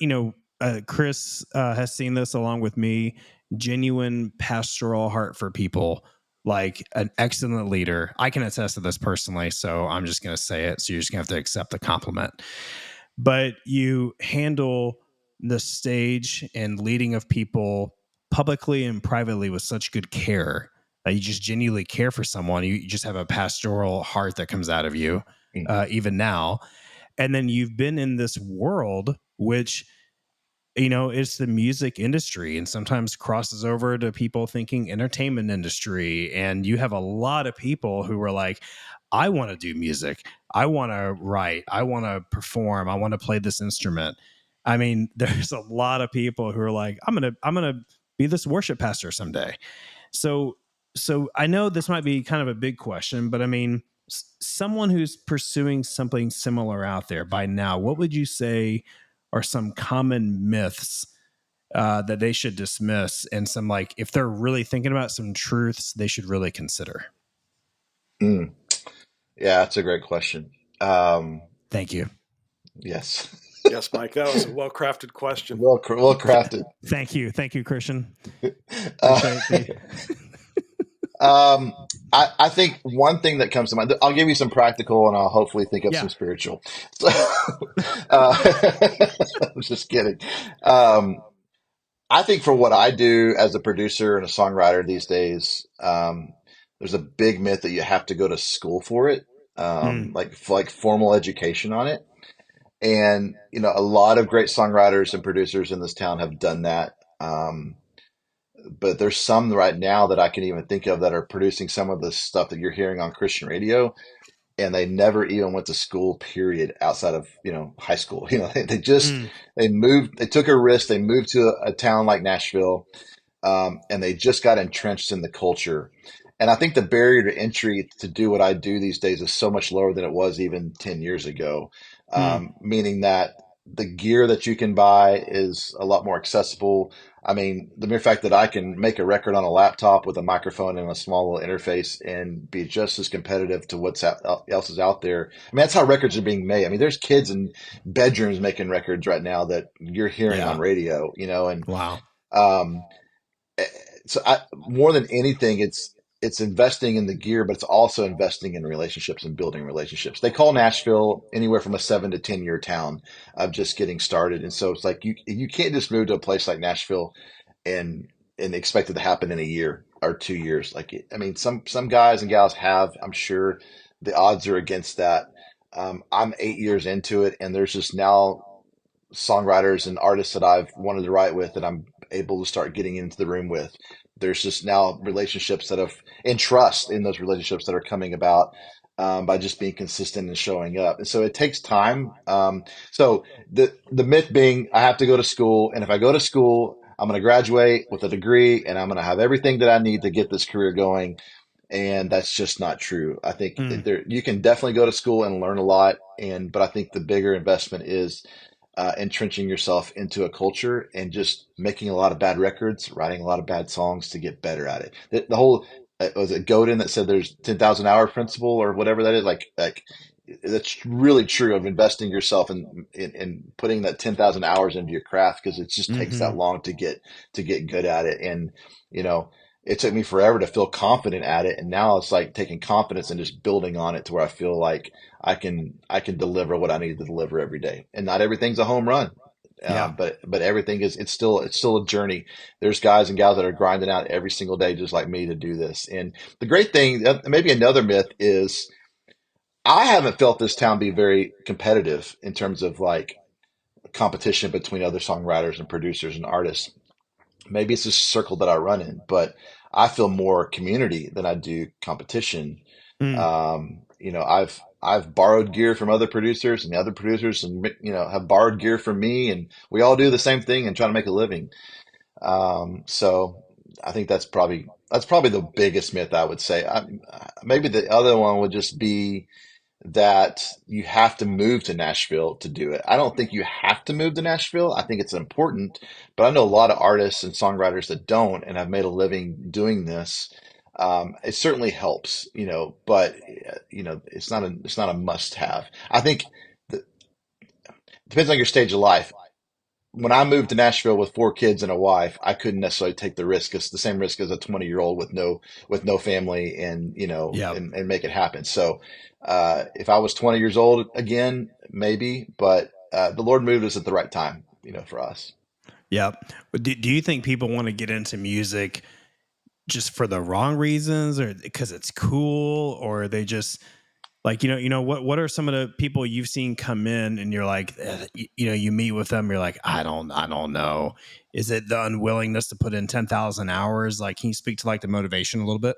Chris has seen this along with me, genuine pastoral heart for people, like an excellent leader. I can attest to this personally, so I'm just going to say it. So you're just going to have to accept the compliment. But you handle the stage and leading of people publicly and privately with such good care. You just genuinely care for someone. You just have a pastoral heart that comes out of you, even now. And then you've been in this world, which, it's the music industry and sometimes crosses over to people thinking entertainment industry. And you have a lot of people who are like, I want to do music. I want to write. I want to perform. I want to play this instrument. I mean, there's a lot of people who are like, I'm going to be this worship pastor someday. So I know this might be kind of a big question, but I mean, someone who's pursuing something similar out there by now, what would you say are some common myths that they should dismiss, and some, like, if they're really thinking about some truths they should really consider? Yeah, that's a great question. Thank you. Yes. Yes, Mike, that was a well-crafted question. Well crafted. Thank you, Christian. I think one thing that comes to mind, I'll give you some practical and I'll hopefully think of some spiritual. So, I'm just kidding. I think for what I do as a producer and a songwriter these days, there's a big myth that you have to go to school for it, like formal education on it. And, a lot of great songwriters and producers in this town have done that. But there's some right now that I can even think of that are producing some of the stuff that you're hearing on Christian radio, and they never even went to school, period, outside of, high school. They moved, they took a risk. They moved to a town like Nashville, and they just got entrenched in the culture. And I think the barrier to entry to do what I do these days is so much lower than it was even 10 years ago. Meaning that the gear that you can buy is a lot more accessible. I mean, the mere fact that I can make a record on a laptop with a microphone and a small little interface and be just as competitive to what's else is out there. I mean, that's how records are being made. I mean, there's kids in bedrooms making records right now that you're hearing on radio, and wow. So more than anything, it's investing in the gear, but it's also investing in relationships and building relationships. They call Nashville anywhere from a 7 to 10 year town of just getting started. And so it's like, you can't just move to a place like Nashville and expect it to happen in a year or 2 years. Like, I mean, some guys and gals have, I'm sure the odds are against that. I'm 8 years into it, and there's just now songwriters and artists that I've wanted to write with that I'm able to start getting into the room with. There's just now relationships that have, and trust in those relationships that are coming about by just being consistent and showing up. And so it takes time. So the myth being, I have to go to school, and if I go to school, I'm going to graduate with a degree, and I'm going to have everything that I need to get this career going. And that's just not true. I think you can definitely go to school and learn a lot, but I think the bigger investment is entrenching yourself into a culture and just making a lot of bad records, writing a lot of bad songs to get better at it. The whole, was it Godin that said there's 10,000 hour principle or whatever that is? Like that's really true of investing yourself in putting that 10,000 hours into your craft, because it just takes that long to get good at it. And, it took me forever to feel confident at it. And now it's like taking confidence and just building on it to where I feel like I can deliver what I need to deliver every day. And not everything's a home run. But everything is, it's still a journey. There's guys and gals that are grinding out every single day, just like me, to do this. And the great thing, maybe another myth is, I haven't felt this town be very competitive in terms of like competition between other songwriters and producers and artists. Maybe it's a circle that I run in, but I feel more community than I do competition. I've borrowed gear from other producers, and the other producers, and have borrowed gear from me, and we all do the same thing and try to make a living. So I think that's probably the biggest myth, I would say. Maybe the other one would just be that you have to move to Nashville to do it. I don't think you have to move to Nashville. I think it's important, but I know a lot of artists and songwriters that don't and have made a living doing this. It certainly helps, but it's not a must have. I think it depends on your stage of life. When I moved to Nashville with 4 kids and a wife, I couldn't necessarily take the risk, the same risk as a 20-year-old with no family, and and make it happen. So if I was 20 years old again, maybe, but the Lord moved us at the right time. for us. Yep. Do you think people want to get into music just for the wrong reasons, or because it's cool, or they just like, what are some of the people you've seen come in and you're like, you meet with them, you're like, I don't know. Is it the unwillingness to put in 10,000 hours? Like, can you speak to like the motivation a little bit?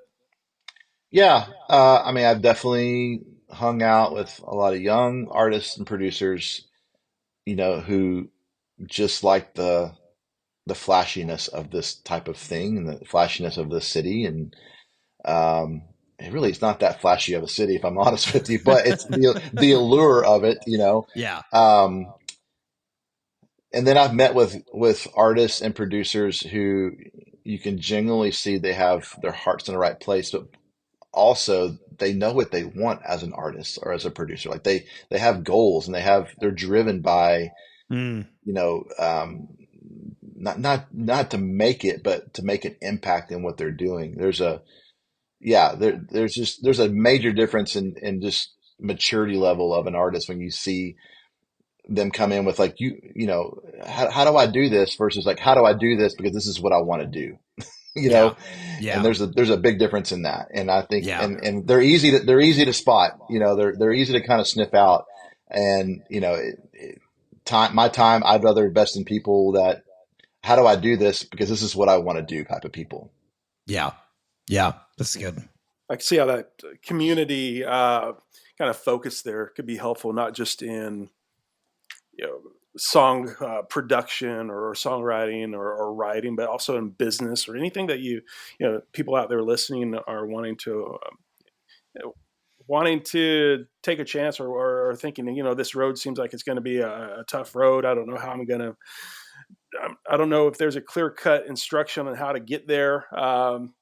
Yeah. I mean, I've definitely hung out with a lot of young artists and producers, who just like the flashiness of this type of thing and the flashiness of this city. And it's not that flashy of a city, if I'm honest with you, but it's the allure of it. Yeah. Um, and then I've met with artists and producers who you can genuinely see they have their hearts in the right place, but also they know what they want as an artist or as a producer. Like they have goals and they're driven by, Mm. Not to make it, but to make an impact in what they're doing. There's a major difference in just maturity level of an artist when you see them come in with like, how do I do this versus like, how do I do this because this is what I want to do, you Yeah. know? And Yeah. there's a big difference in that. And I think, Yeah. and they're easy to spot, they're easy to kind of sniff out. And, I'd rather invest in people that, how do I do this because this is what I want to do type of people. Yeah. Yeah. That's good. I can see how that community kind of focus there could be helpful, not just in song production or songwriting or writing, but also in business or anything that people out there listening are wanting to take a chance or thinking, this road seems like it's going to be a tough road. I don't know how I don't know if there's a clear-cut instruction on how to get there,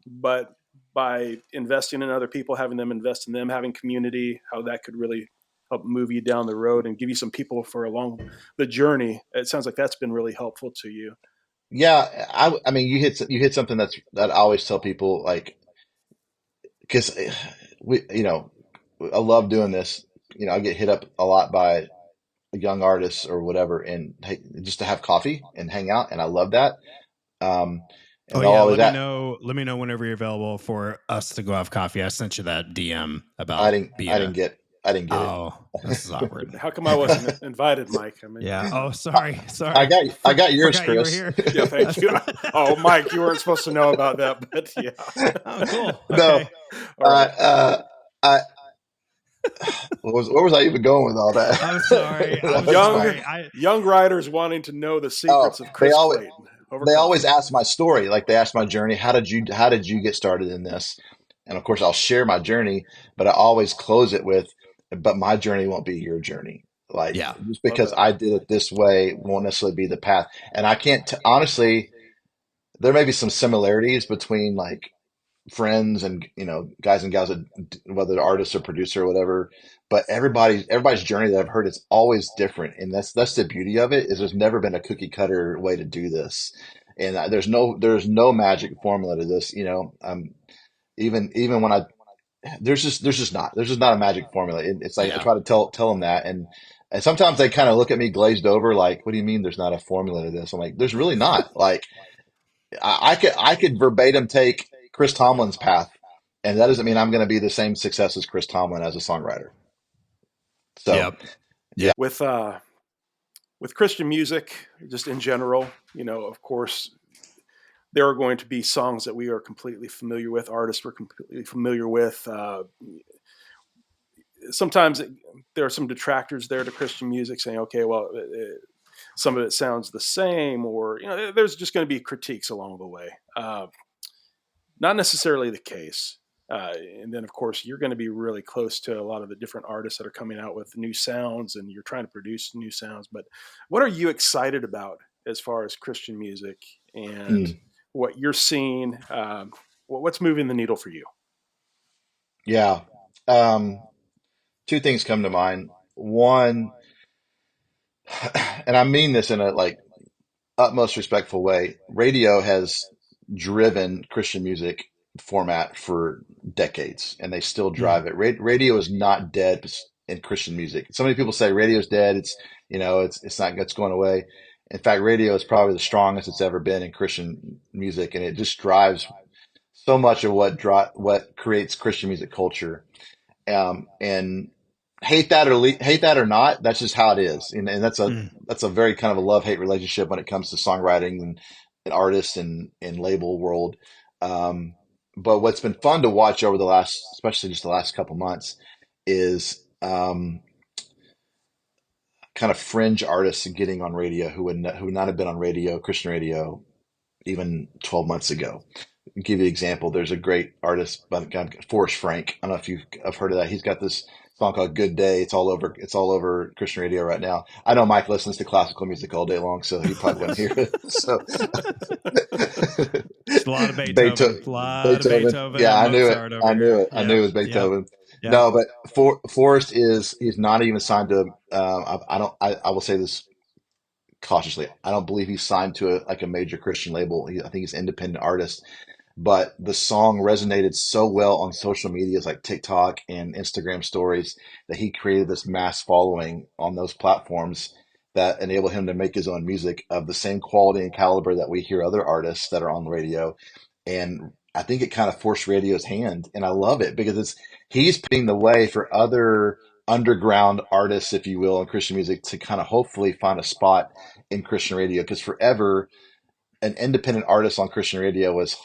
but by investing in other people, having them invest in them, having community, how that could really help move you down the road and give you some people for along the journey. It sounds like that's been really helpful to you. Yeah, I mean, you hit something that I always tell people, like, because I love doing this. I get hit up a lot by young artists or whatever, and hey, just to have coffee and hang out, and I love that. And they'll always Let me know whenever you're available for us to go have coffee. I sent you that DM about I didn't get it. Oh, this is awkward. How come I wasn't invited, Mike? I mean, Yeah. Oh, sorry. I got yours, Chris. You were here. Yeah, thank you. Oh, Mike, you weren't supposed to know about that, but yeah. Oh, cool. No, Right. I where was I even going with all that? I'm sorry. Young writers wanting to know the secrets of Chris Clayton. They always ask my story, like they ask my journey. How did you get started in this? And of course, I'll share my journey, but I always close it with, but my journey won't be your journey. Like, just because I did it this way won't necessarily be the path. And I can't, honestly, there may be some similarities between like friends and, guys and gals, whether they're artists or producer or whatever, but everybody's journey that I've heard is always different. And that's the beauty of it, is there's never been a cookie cutter way to do this. And there's no magic formula to this, even when there's just not a magic formula. It's like, I try to tell them that. And sometimes they kind of look at me glazed over, like, what do you mean there's not a formula to this? I'm like, there's really not. Like, I could verbatim take Chris Tomlin's path, and that doesn't mean I'm going to be the same success as Chris Tomlin as a songwriter. So, yeah. With Christian music, just in general, of course, there are going to be songs that we are completely familiar with, artists we're completely familiar with. Sometimes there are some detractors there to Christian music saying, okay, well, some of it sounds the same, or there's just going to be critiques along the way. Not necessarily the case. And then, of course, you're going to be really close to a lot of the different artists that are coming out with new sounds, and you're trying to produce new sounds. But what are you excited about as far as Christian music and what you're seeing? What's moving the needle for you? Yeah. Two things come to mind. One, and I mean this in a like utmost respectful way, radio has driven Christian music format for decades, and they still drive it. Radio is not dead in Christian music. So many people say radio's dead. It's it's going away, In fact, radio is probably the strongest it's ever been in Christian music, and it just drives so much of what creates Christian music culture. And hate that or not, that's just how it is. And that's a very kind of a love-hate relationship when it comes to songwriting and artists and label world. Um, but what's been fun to watch over the last, especially just the last couple months, is kind of fringe artists getting on radio who would not have been on radio, Christian radio, even 12 months ago. I'll give you an example. There's a great artist by the guy Forrest Frank. I don't know if you've heard of that. He's got this song called "Good Day." It's all over Christian radio right now. I know Mike listens to classical music all day long, so he probably wouldn't hear it. So It's a lot of Beethoven, a lot of Beethoven. Beethoven Yeah, and I knew it. Mozart over I knew here. it. I knew Yep, it was yep, Beethoven. yep. No, but Forrest he's not even signed to. I will say this cautiously. I don't believe he's signed to a major Christian label. I think he's an independent artist, but the song resonated so well on social medias like TikTok and Instagram stories that he created this mass following on those platforms that enable him to make his own music of the same quality and caliber that we hear other artists that are on the radio. And I think it kind of forced radio's hand, and I love it because he's paving the way for other underground artists, if you will, in Christian music to kind of hopefully find a spot in Christian radio because forever an independent artist on Christian radio was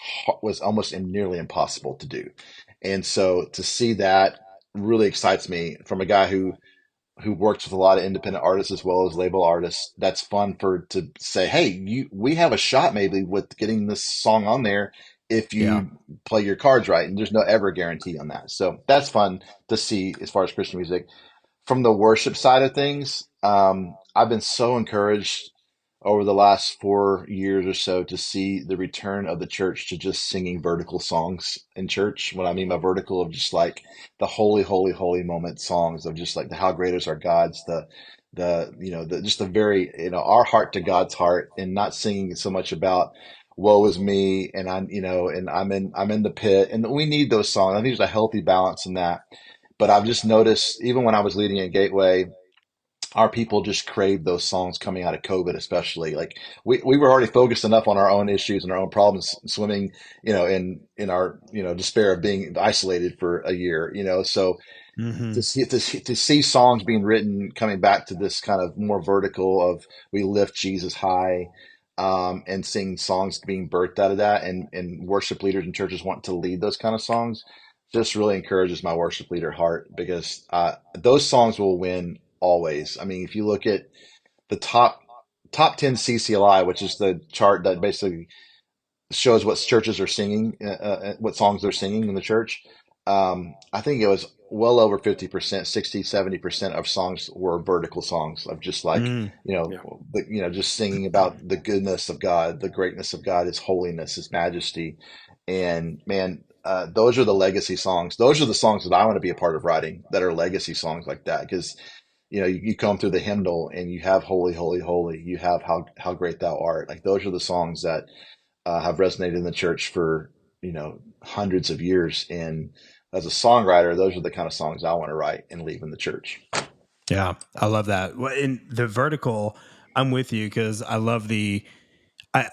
almost nearly impossible to do. And so to see that really excites me from a guy who works with a lot of independent artists as well as label artists. That's fun to say, hey, we have a shot maybe with getting this song on there if Yeah. you play your cards right. And there's no ever guarantee on that. So that's fun to see as far as Christian music. From the worship side of things, I've been so encouraged over the last 4 years or so to see the return of the church to just singing vertical songs in church. What I mean by vertical of just like the holy, holy, holy moment songs of just like the how great is our God's just the very, our heart to God's heart and not singing so much about woe is me and I'm in the pit. And we need those songs. I think there's a healthy balance in that. But I've just noticed, even when I was leading at Gateway, our people just crave those songs coming out of COVID, especially. Like we were already focused enough on our own issues and our own problems, swimming, in our, despair of being isolated for a year, So Mm-hmm. to see songs being written coming back to this kind of more vertical of we lift Jesus high, and sing songs being birthed out of that, and worship leaders and churches want to lead those kind of songs, just really encourages my worship leader heart because those songs will win always. I mean, if you look at the top 10 CCLI, which is the chart that basically shows what churches are singing, what songs they're singing in the church. I think it was well over 50%, 60, 70% of songs were vertical songs of just like, Mm. Yeah. just singing about the goodness of God, the greatness of God, His holiness, His majesty. And man, those are the legacy songs. Those are the songs that I want to be a part of writing that are legacy songs like that. Because, you come through the hymnal and you have holy, holy, holy. You have how great thou art. Like those are the songs that have resonated in the church for hundreds of years. And as a songwriter, those are the kind of songs I want to write and leave in the church. Yeah, I love that. Well, in the vertical, I'm with you because I love I,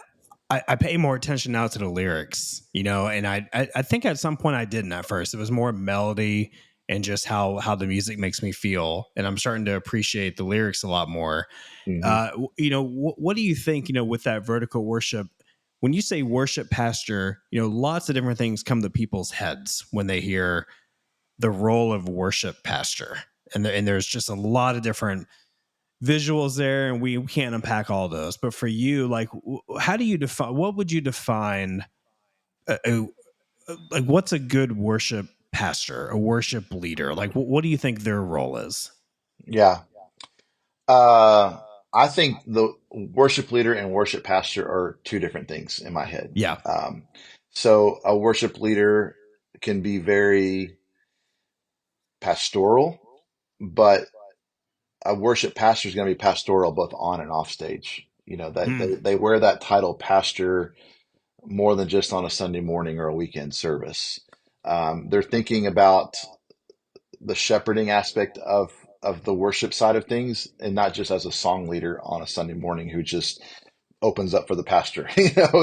I pay more attention now to the lyrics, and I think at some point I didn't at first. It was more melody and just how the music makes me feel, and I'm starting to appreciate the lyrics a lot more. Hmm. What do you think? With that vertical worship, when you say worship pastor, lots of different things come to people's heads when they hear the role of worship pastor, and there's just a lot of different visuals there, and we can't unpack all those. But for you, like, how do you define? What would you define? Like, what's a good worship pastor, a worship leader? Like, what do you think their role is? Yeah. Uh, I think the worship leader and worship pastor are two different things in my head. Yeah. So a worship leader can be very pastoral, but a worship pastor is going to be pastoral both on and off stage. That they wear that title pastor more than just on a Sunday morning or a weekend service. They're thinking about the shepherding aspect of of the worship side of things, and not just as a song leader on a Sunday morning who just opens up for the pastor.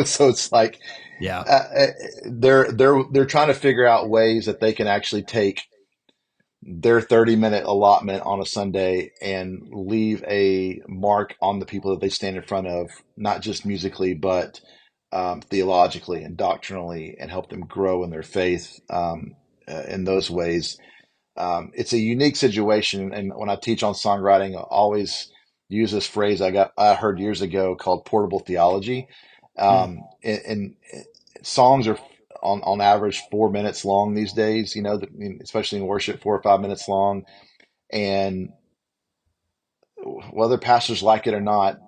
So it's like, they're trying to figure out ways that they can actually take their 30-minute allotment on a Sunday and leave a mark on the people that they stand in front of, not just musically, but theologically and doctrinally, and help them grow in their faith in those ways. It's a unique situation. And when I teach on songwriting, I always use this phrase I heard years ago called portable theology. And songs are on average 4 minutes long these days, especially in worship, 4 or 5 minutes long. And whether pastors like it or not,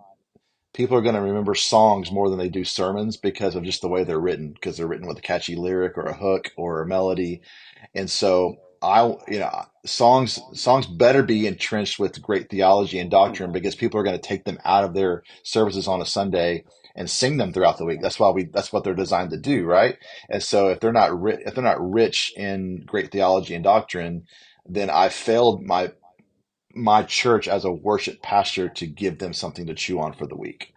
people are going to remember songs more than they do sermons because of just the way they're written, because they're written with a catchy lyric or a hook or a melody. And so songs better be entrenched with great theology and doctrine, because people are going to take them out of their services on a Sunday and sing them throughout the week. That's what they're designed to do, right? And so if they're not rich in great theology and doctrine, then I failed my church as a worship pastor to give them something to chew on for the week.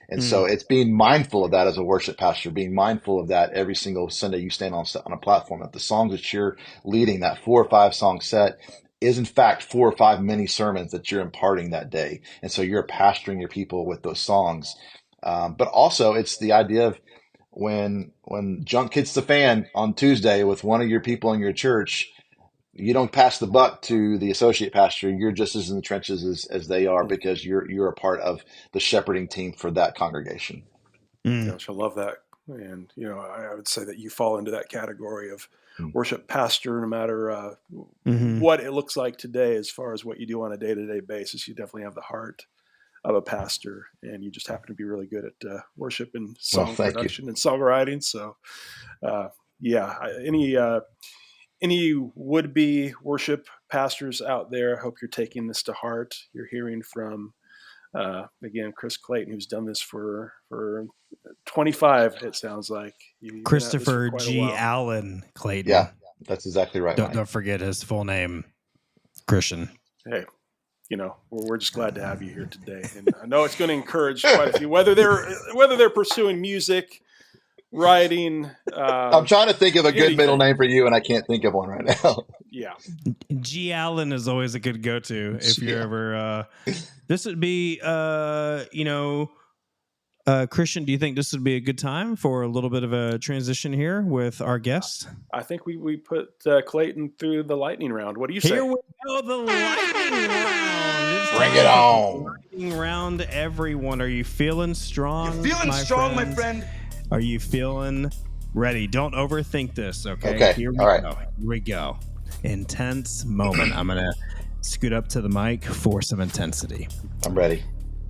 And so it's being mindful of that as a worship pastor, being mindful of that every single Sunday you stand on a platform, that the songs that you're leading, that 4 or 5 song set, is in fact 4 or 5 mini sermons that you're imparting that day. And so you're pastoring your people with those songs. But also it's the idea of when junk hits the fan on Tuesday with one of your people in your church, you don't pass the buck to the associate pastor. You're just as in the trenches as they are, because you're a part of the shepherding team for that congregation. Gosh, I love that. And, I would say that you fall into that category of worship pastor, no matter what it looks like today, as far as what you do on a day-to-day basis. You definitely have the heart of a pastor, and you just happen to be really good at worship and song production and songwriting. So, any would-be worship pastors out there, I hope you're taking this to heart. You're hearing from, again, Chris Clayton, who's done this for 25, it sounds like. Christopher G. Allen Clayton. Yeah, that's exactly right. Don't forget his full name, Christian. Hey, we're just glad to have you here today. And I know it's going to encourage quite a few, whether they're pursuing music, writing. I'm trying to think of a good middle name for you, and I can't think of one right now. Yeah. G. Allen is always a good go-to if you're ever. This would be, Christian, do you think this would be a good time for a little bit of a transition here with our guest? I think we put Clayton through the lightning round. What do you say? Here we go, the lightning round. Bring it on. Lightning round, everyone. Are you feeling strong? You're feeling strong, my friend. Are you feeling ready? Don't overthink this, okay? Here we go. Here we go. Intense moment. I'm going to scoot up to the mic for some intensity. I'm ready.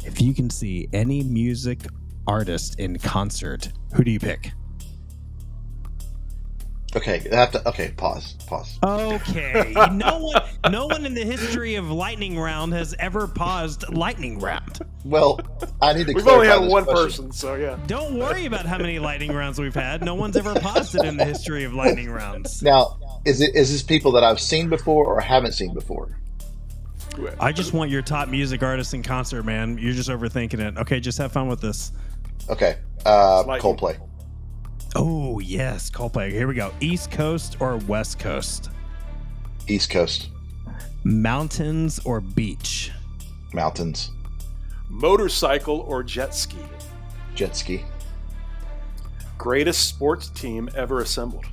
If you can see any music artist in concert, who do you pick? Okay, pause. Okay. No one in the history of Lightning Round has ever paused Lightning Round. Well, I need to We've only had one question. person, so yeah. Don't worry about how many Lightning Rounds we've had. No one's ever paused it in the history of Lightning Rounds. Now, is this people that I've seen before or haven't seen before? I just want your top music artist in concert, man. You're just overthinking it. Okay, just have fun with this. Okay, Coldplay. Oh, yes, Coldplay. Here we go. East Coast or West Coast? East Coast. Mountains or beach? Mountains. Motorcycle or jet ski? Jet ski. Greatest sports team ever assembled?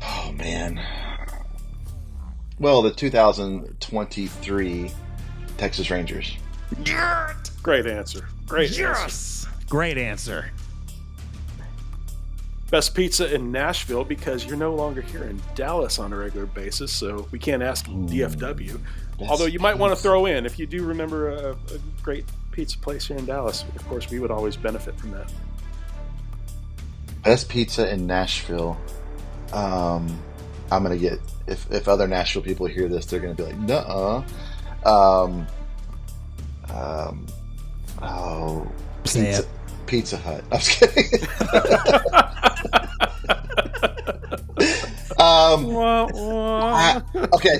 Oh, man. Well, the 2023 Texas Rangers. Great answer. Great answer. Best pizza in Nashville, because you're no longer here in Dallas on a regular basis, so we can't ask DFW. Although you might want to throw in, if you do remember a great pizza place here in Dallas, of course, we would always benefit from that. Best pizza in Nashville. I'm going to get, if other Nashville people hear this, they're going to be like, nuh-uh. Pizza Hut. I'm just kidding. Okay.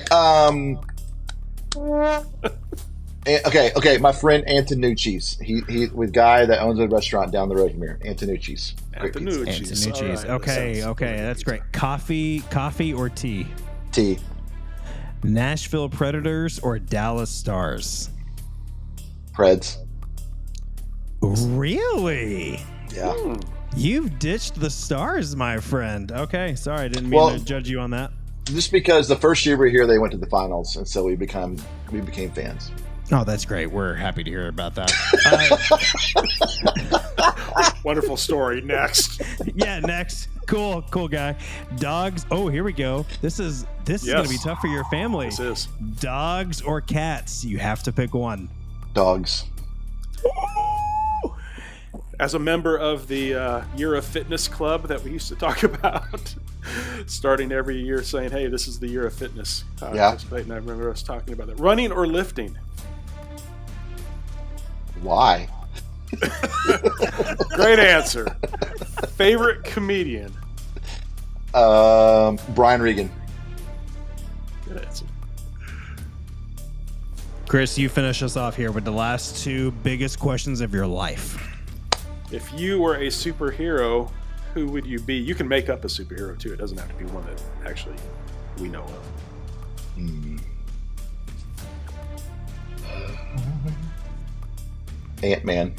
Okay. My friend Antonucci's. He with guy that owns a restaurant down the road from here. Antonucci's. Antonucci's. Right. Okay. That's great. Coffee or tea? Tea. Nashville Predators or Dallas Stars? Preds. Really? Yeah. You've ditched the Stars, my friend. Okay, sorry, I didn't mean to judge you on that. Just because the first year we were here, they went to the finals, and so we became fans. Oh, that's great. We're happy to hear about that. Wonderful story. Next. Yeah, next. Cool guy. Dogs. Oh, here we go. This is going to be tough for your family. This is. Dogs or cats? You have to pick one. Dogs. As a member of the Year of Fitness Club that we used to talk about, starting every year saying, hey, this is the Year of Fitness. Clayton, I remember us talking about that. Running or lifting? Why? Great answer. Favorite comedian? Brian Regan. Good answer. Chris, you finish us off here with the last two biggest questions of your life. If you were a superhero, who would you be? You can make up a superhero too. It doesn't have to be one that actually we know of. Ant-Man.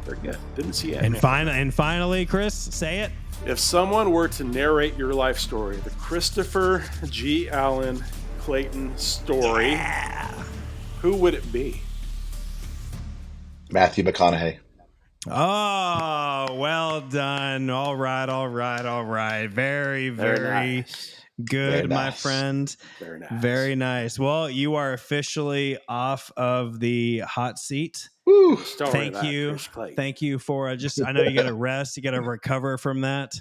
Very good. Didn't see it. And finally, Chris, say it. If someone were to narrate your life story, the Christopher G. Allen Clayton story, who would it be? Matthew McConaughey. Oh, well done. All right. Very nice. Good, Very my nice. friend. Very nice. Well, you are officially off of the hot seat. Woo. Thank you for I know you got to rest. You got to recover from that.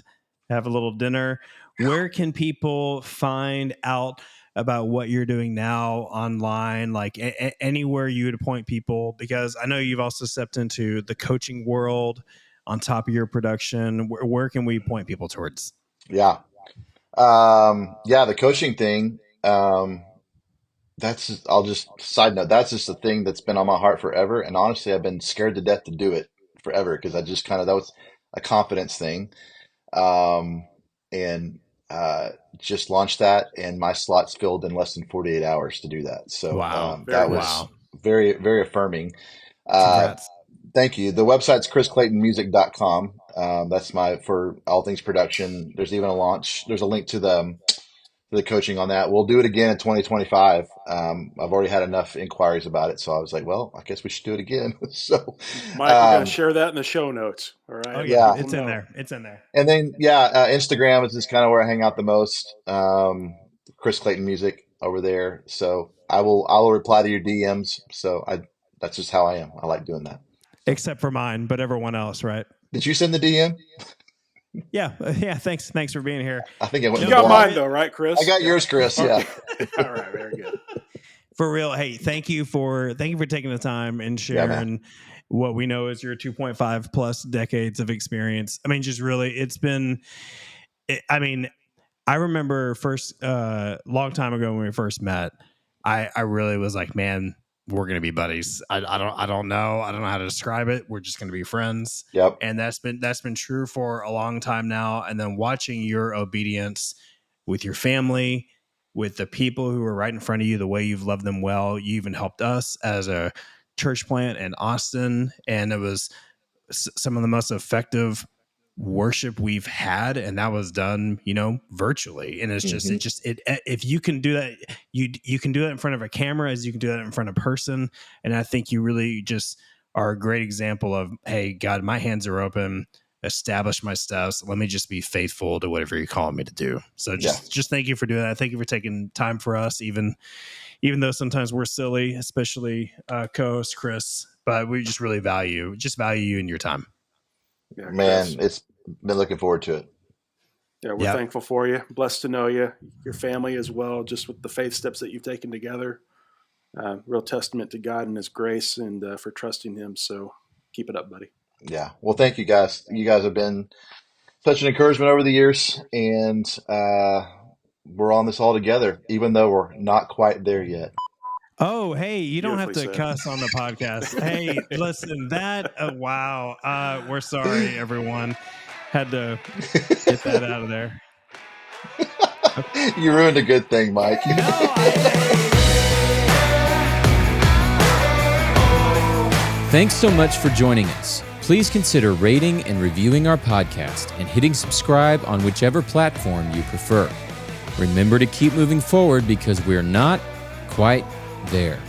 Have a little dinner. Where can people find out about what you're doing now online? Like anywhere you would point people, because I know you've also stepped into the coaching world on top of your production. Where can we point people towards? Yeah. The coaching thing. I'll just side note. That's just a thing that's been on my heart forever. And honestly, I've been scared to death to do it forever because I just that was a confidence thing. And just launched that, and my slots filled in less than 48 hours to do that. So that was very, very affirming. Congrats. Thank you. The website's chrisclaytonmusic.com. That's for all things production. There's even a launch. There's a link to the coaching on that. We'll do it again in 2025. I've already had enough inquiries about it, so I was like, well, I guess we should do it again. So, Mike, we're going to share that in the show notes. All right. Oh yeah, it's in there. It's in there. And then Instagram is just kind of where I hang out the most. Chris Clayton Music over there. So I will reply to your DMs. So that's just how I am. I like doing that. Except for mine, but everyone else, right? Did you send the DM? Yeah. Thanks for being here. I think it went. You got mine though, right, Chris? I got yours, Chris. Yeah. All right. Very good. For real. Hey, thank you for taking the time and sharing what we know is your 2.5 plus decades of experience. I mean, just really, I remember first, long time ago when we first met, I really was like, man, we're going to be buddies. I don't know how to describe it. We're just going to be friends. Yep. And that's been true for a long time now. And then watching your obedience with your family, with the people who are right in front of you, the way you've loved them well. You even helped us as a church plant in Austin. And it was some of the most effective worship we've had, and that was done virtually. And it's just if you can do that, you can do that in front of a camera as you can do that in front of a person. And I think you really just are a great example of, hey, God, my hands are open, establish my steps, let me just be faithful to whatever you're calling me to do. So just thank you for doing that. Thank you for taking time for us, even though sometimes we're silly, especially co-host Chris, but we just really value you and your time. Yeah, man, Chris. it's been looking forward to it. Yeah, we're thankful for you. Blessed to know you, your family as well, just with the faith steps that you've taken together. Real testament to God and his grace, and for trusting him. So keep it up, buddy. Yeah. Well, thank you guys. You guys have been such an encouragement over the years, and we're on this all together, even though we're not quite there yet. Oh, hey, you don't have to Beautifully said. cuss on the podcast. Hey, listen, wow. We're sorry, everyone. Had to get that out of there. You ruined a good thing, Mike. Thanks so much for joining us. Please consider rating and reviewing our podcast and hitting subscribe on whichever platform you prefer. Remember to keep moving forward because we're not quite there.